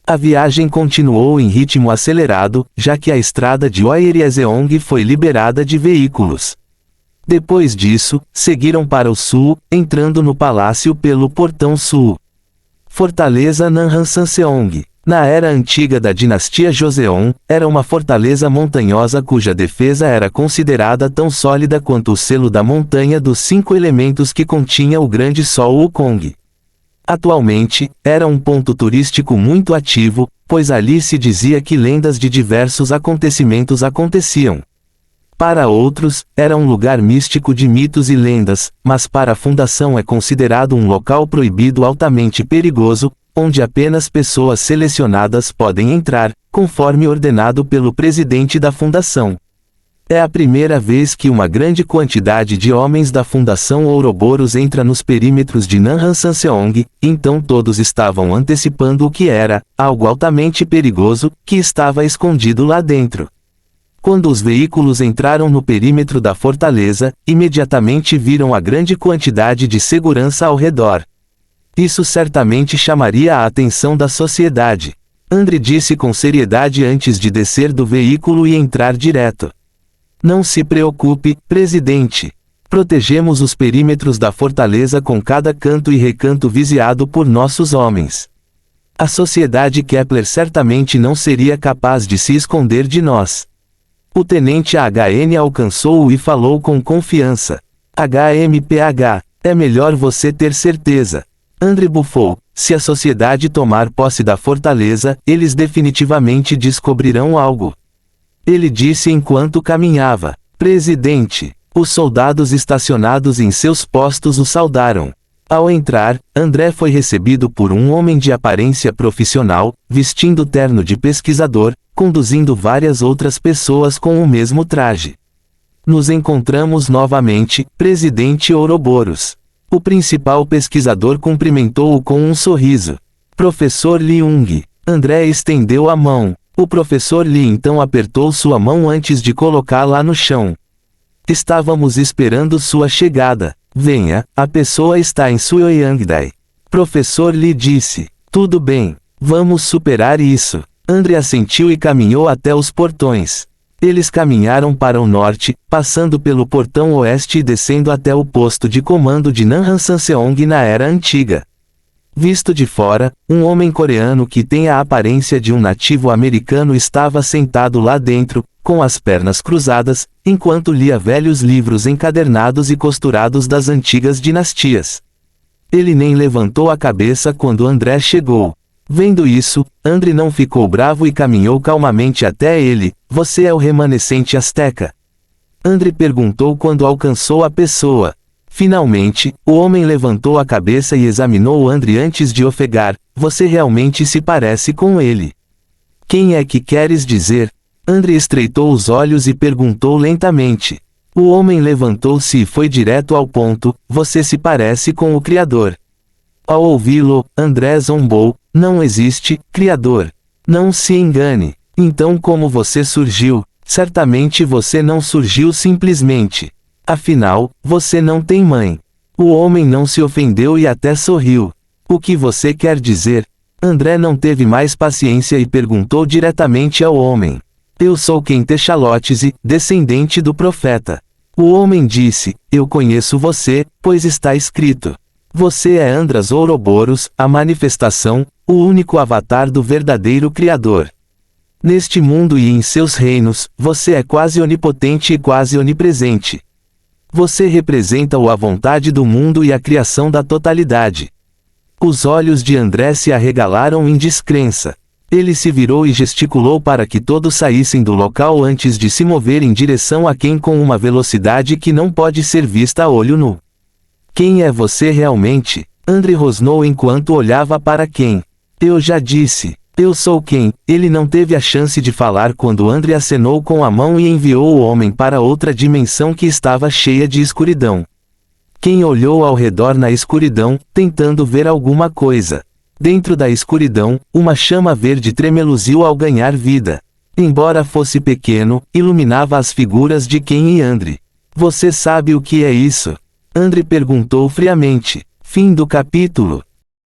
A viagem continuou em ritmo acelerado, já que a estrada de Oierieseong foi liberada de veículos. Depois disso, seguiram para o sul, entrando no palácio pelo portão sul. Fortaleza Nanhan-Sanseong. Na era antiga da dinastia Joseon, era uma fortaleza montanhosa cuja defesa era considerada tão sólida quanto o selo da montanha dos 5 elementos que continha o grande sol Wukong. Atualmente, era um ponto turístico muito ativo, pois ali se dizia que lendas de diversos acontecimentos aconteciam. Para outros, era um lugar místico de mitos e lendas, mas para a fundação é considerado um local proibido altamente perigoso, onde apenas pessoas selecionadas podem entrar, conforme ordenado pelo presidente da fundação. É a primeira vez que uma grande quantidade de homens da Fundação Ouroboros entra nos perímetros de Nanhan-Sanseong, então todos estavam antecipando o que era, algo altamente perigoso, que estava escondido lá dentro. Quando os veículos entraram no perímetro da fortaleza, imediatamente viram a grande quantidade de segurança ao redor. Isso certamente chamaria a atenção da sociedade. Andre disse com seriedade antes de descer do veículo e entrar direto. Não se preocupe, presidente. Protegemos os perímetros da fortaleza com cada canto e recanto vigiado por nossos homens. A sociedade Kepler certamente não seria capaz de se esconder de nós. O tenente HN alcançou-o e falou com confiança. HMPH, é melhor você ter certeza. Andre bufou. Se a sociedade tomar posse da fortaleza, eles definitivamente descobrirão algo. Ele disse enquanto caminhava. Presidente. Os soldados estacionados em seus postos o saudaram. Ao entrar, André foi recebido por um homem de aparência profissional, vestindo terno de pesquisador, conduzindo várias outras pessoas com o mesmo traje. Nos encontramos novamente, presidente Ouroboros. O principal pesquisador cumprimentou-o com um sorriso. Professor Liung. André estendeu a mão. O professor Li então apertou sua mão antes de colocá-la no chão. Estávamos esperando sua chegada. Venha, a pessoa está em Suoyangdai. Professor Li disse. Tudo bem. Vamos superar isso. André assentiu e caminhou até os portões. Eles caminharam para o norte, passando pelo portão oeste e descendo até o posto de comando de Nanhan-Sanseong na era antiga. Visto de fora, um homem coreano que tem a aparência de um nativo americano estava sentado lá dentro, com as pernas cruzadas, enquanto lia velhos livros encadernados e costurados das antigas dinastias. Ele nem levantou a cabeça quando André chegou. Vendo isso, André não ficou bravo e caminhou calmamente até ele. Você é o remanescente asteca? André perguntou quando alcançou a pessoa. Finalmente, o homem levantou a cabeça e examinou André antes de ofegar. Você realmente se parece com ele. Quem é que queres dizer? André estreitou os olhos e perguntou lentamente. O homem levantou-se e foi direto ao ponto. Você se parece com o Criador. Ao ouvi-lo, André zombou. Não existe Criador. Não se engane. Então como você surgiu? Certamente você não surgiu simplesmente. Afinal, você não tem mãe. O homem não se ofendeu e até sorriu. O que você quer dizer? André não teve mais paciência e perguntou diretamente ao homem. Eu sou Quentechalótese, descendente do profeta. O homem disse, eu conheço você, pois está escrito. Você é Andras Ouroboros, a manifestação, o único avatar do verdadeiro Criador. Neste mundo e em seus reinos, você é quase onipotente e quase onipresente. Você representa a vontade do mundo e a criação da totalidade. Os olhos de André se arregalaram em descrença. Ele se virou e gesticulou para que todos saíssem do local antes de se mover em direção a quem com uma velocidade que não pode ser vista a olho nu. Quem é você realmente? André rosnou enquanto olhava para quem. Eu já disse. Eu sou quem. Ele não teve a chance de falar quando André acenou com a mão e enviou o homem para outra dimensão que estava cheia de escuridão. Quem olhou ao redor na escuridão, tentando ver alguma coisa. Dentro da escuridão, uma chama verde tremeluziu ao ganhar vida. Embora fosse pequeno, iluminava as figuras de Ken e André. Você sabe o que é isso? André perguntou friamente. Fim do capítulo.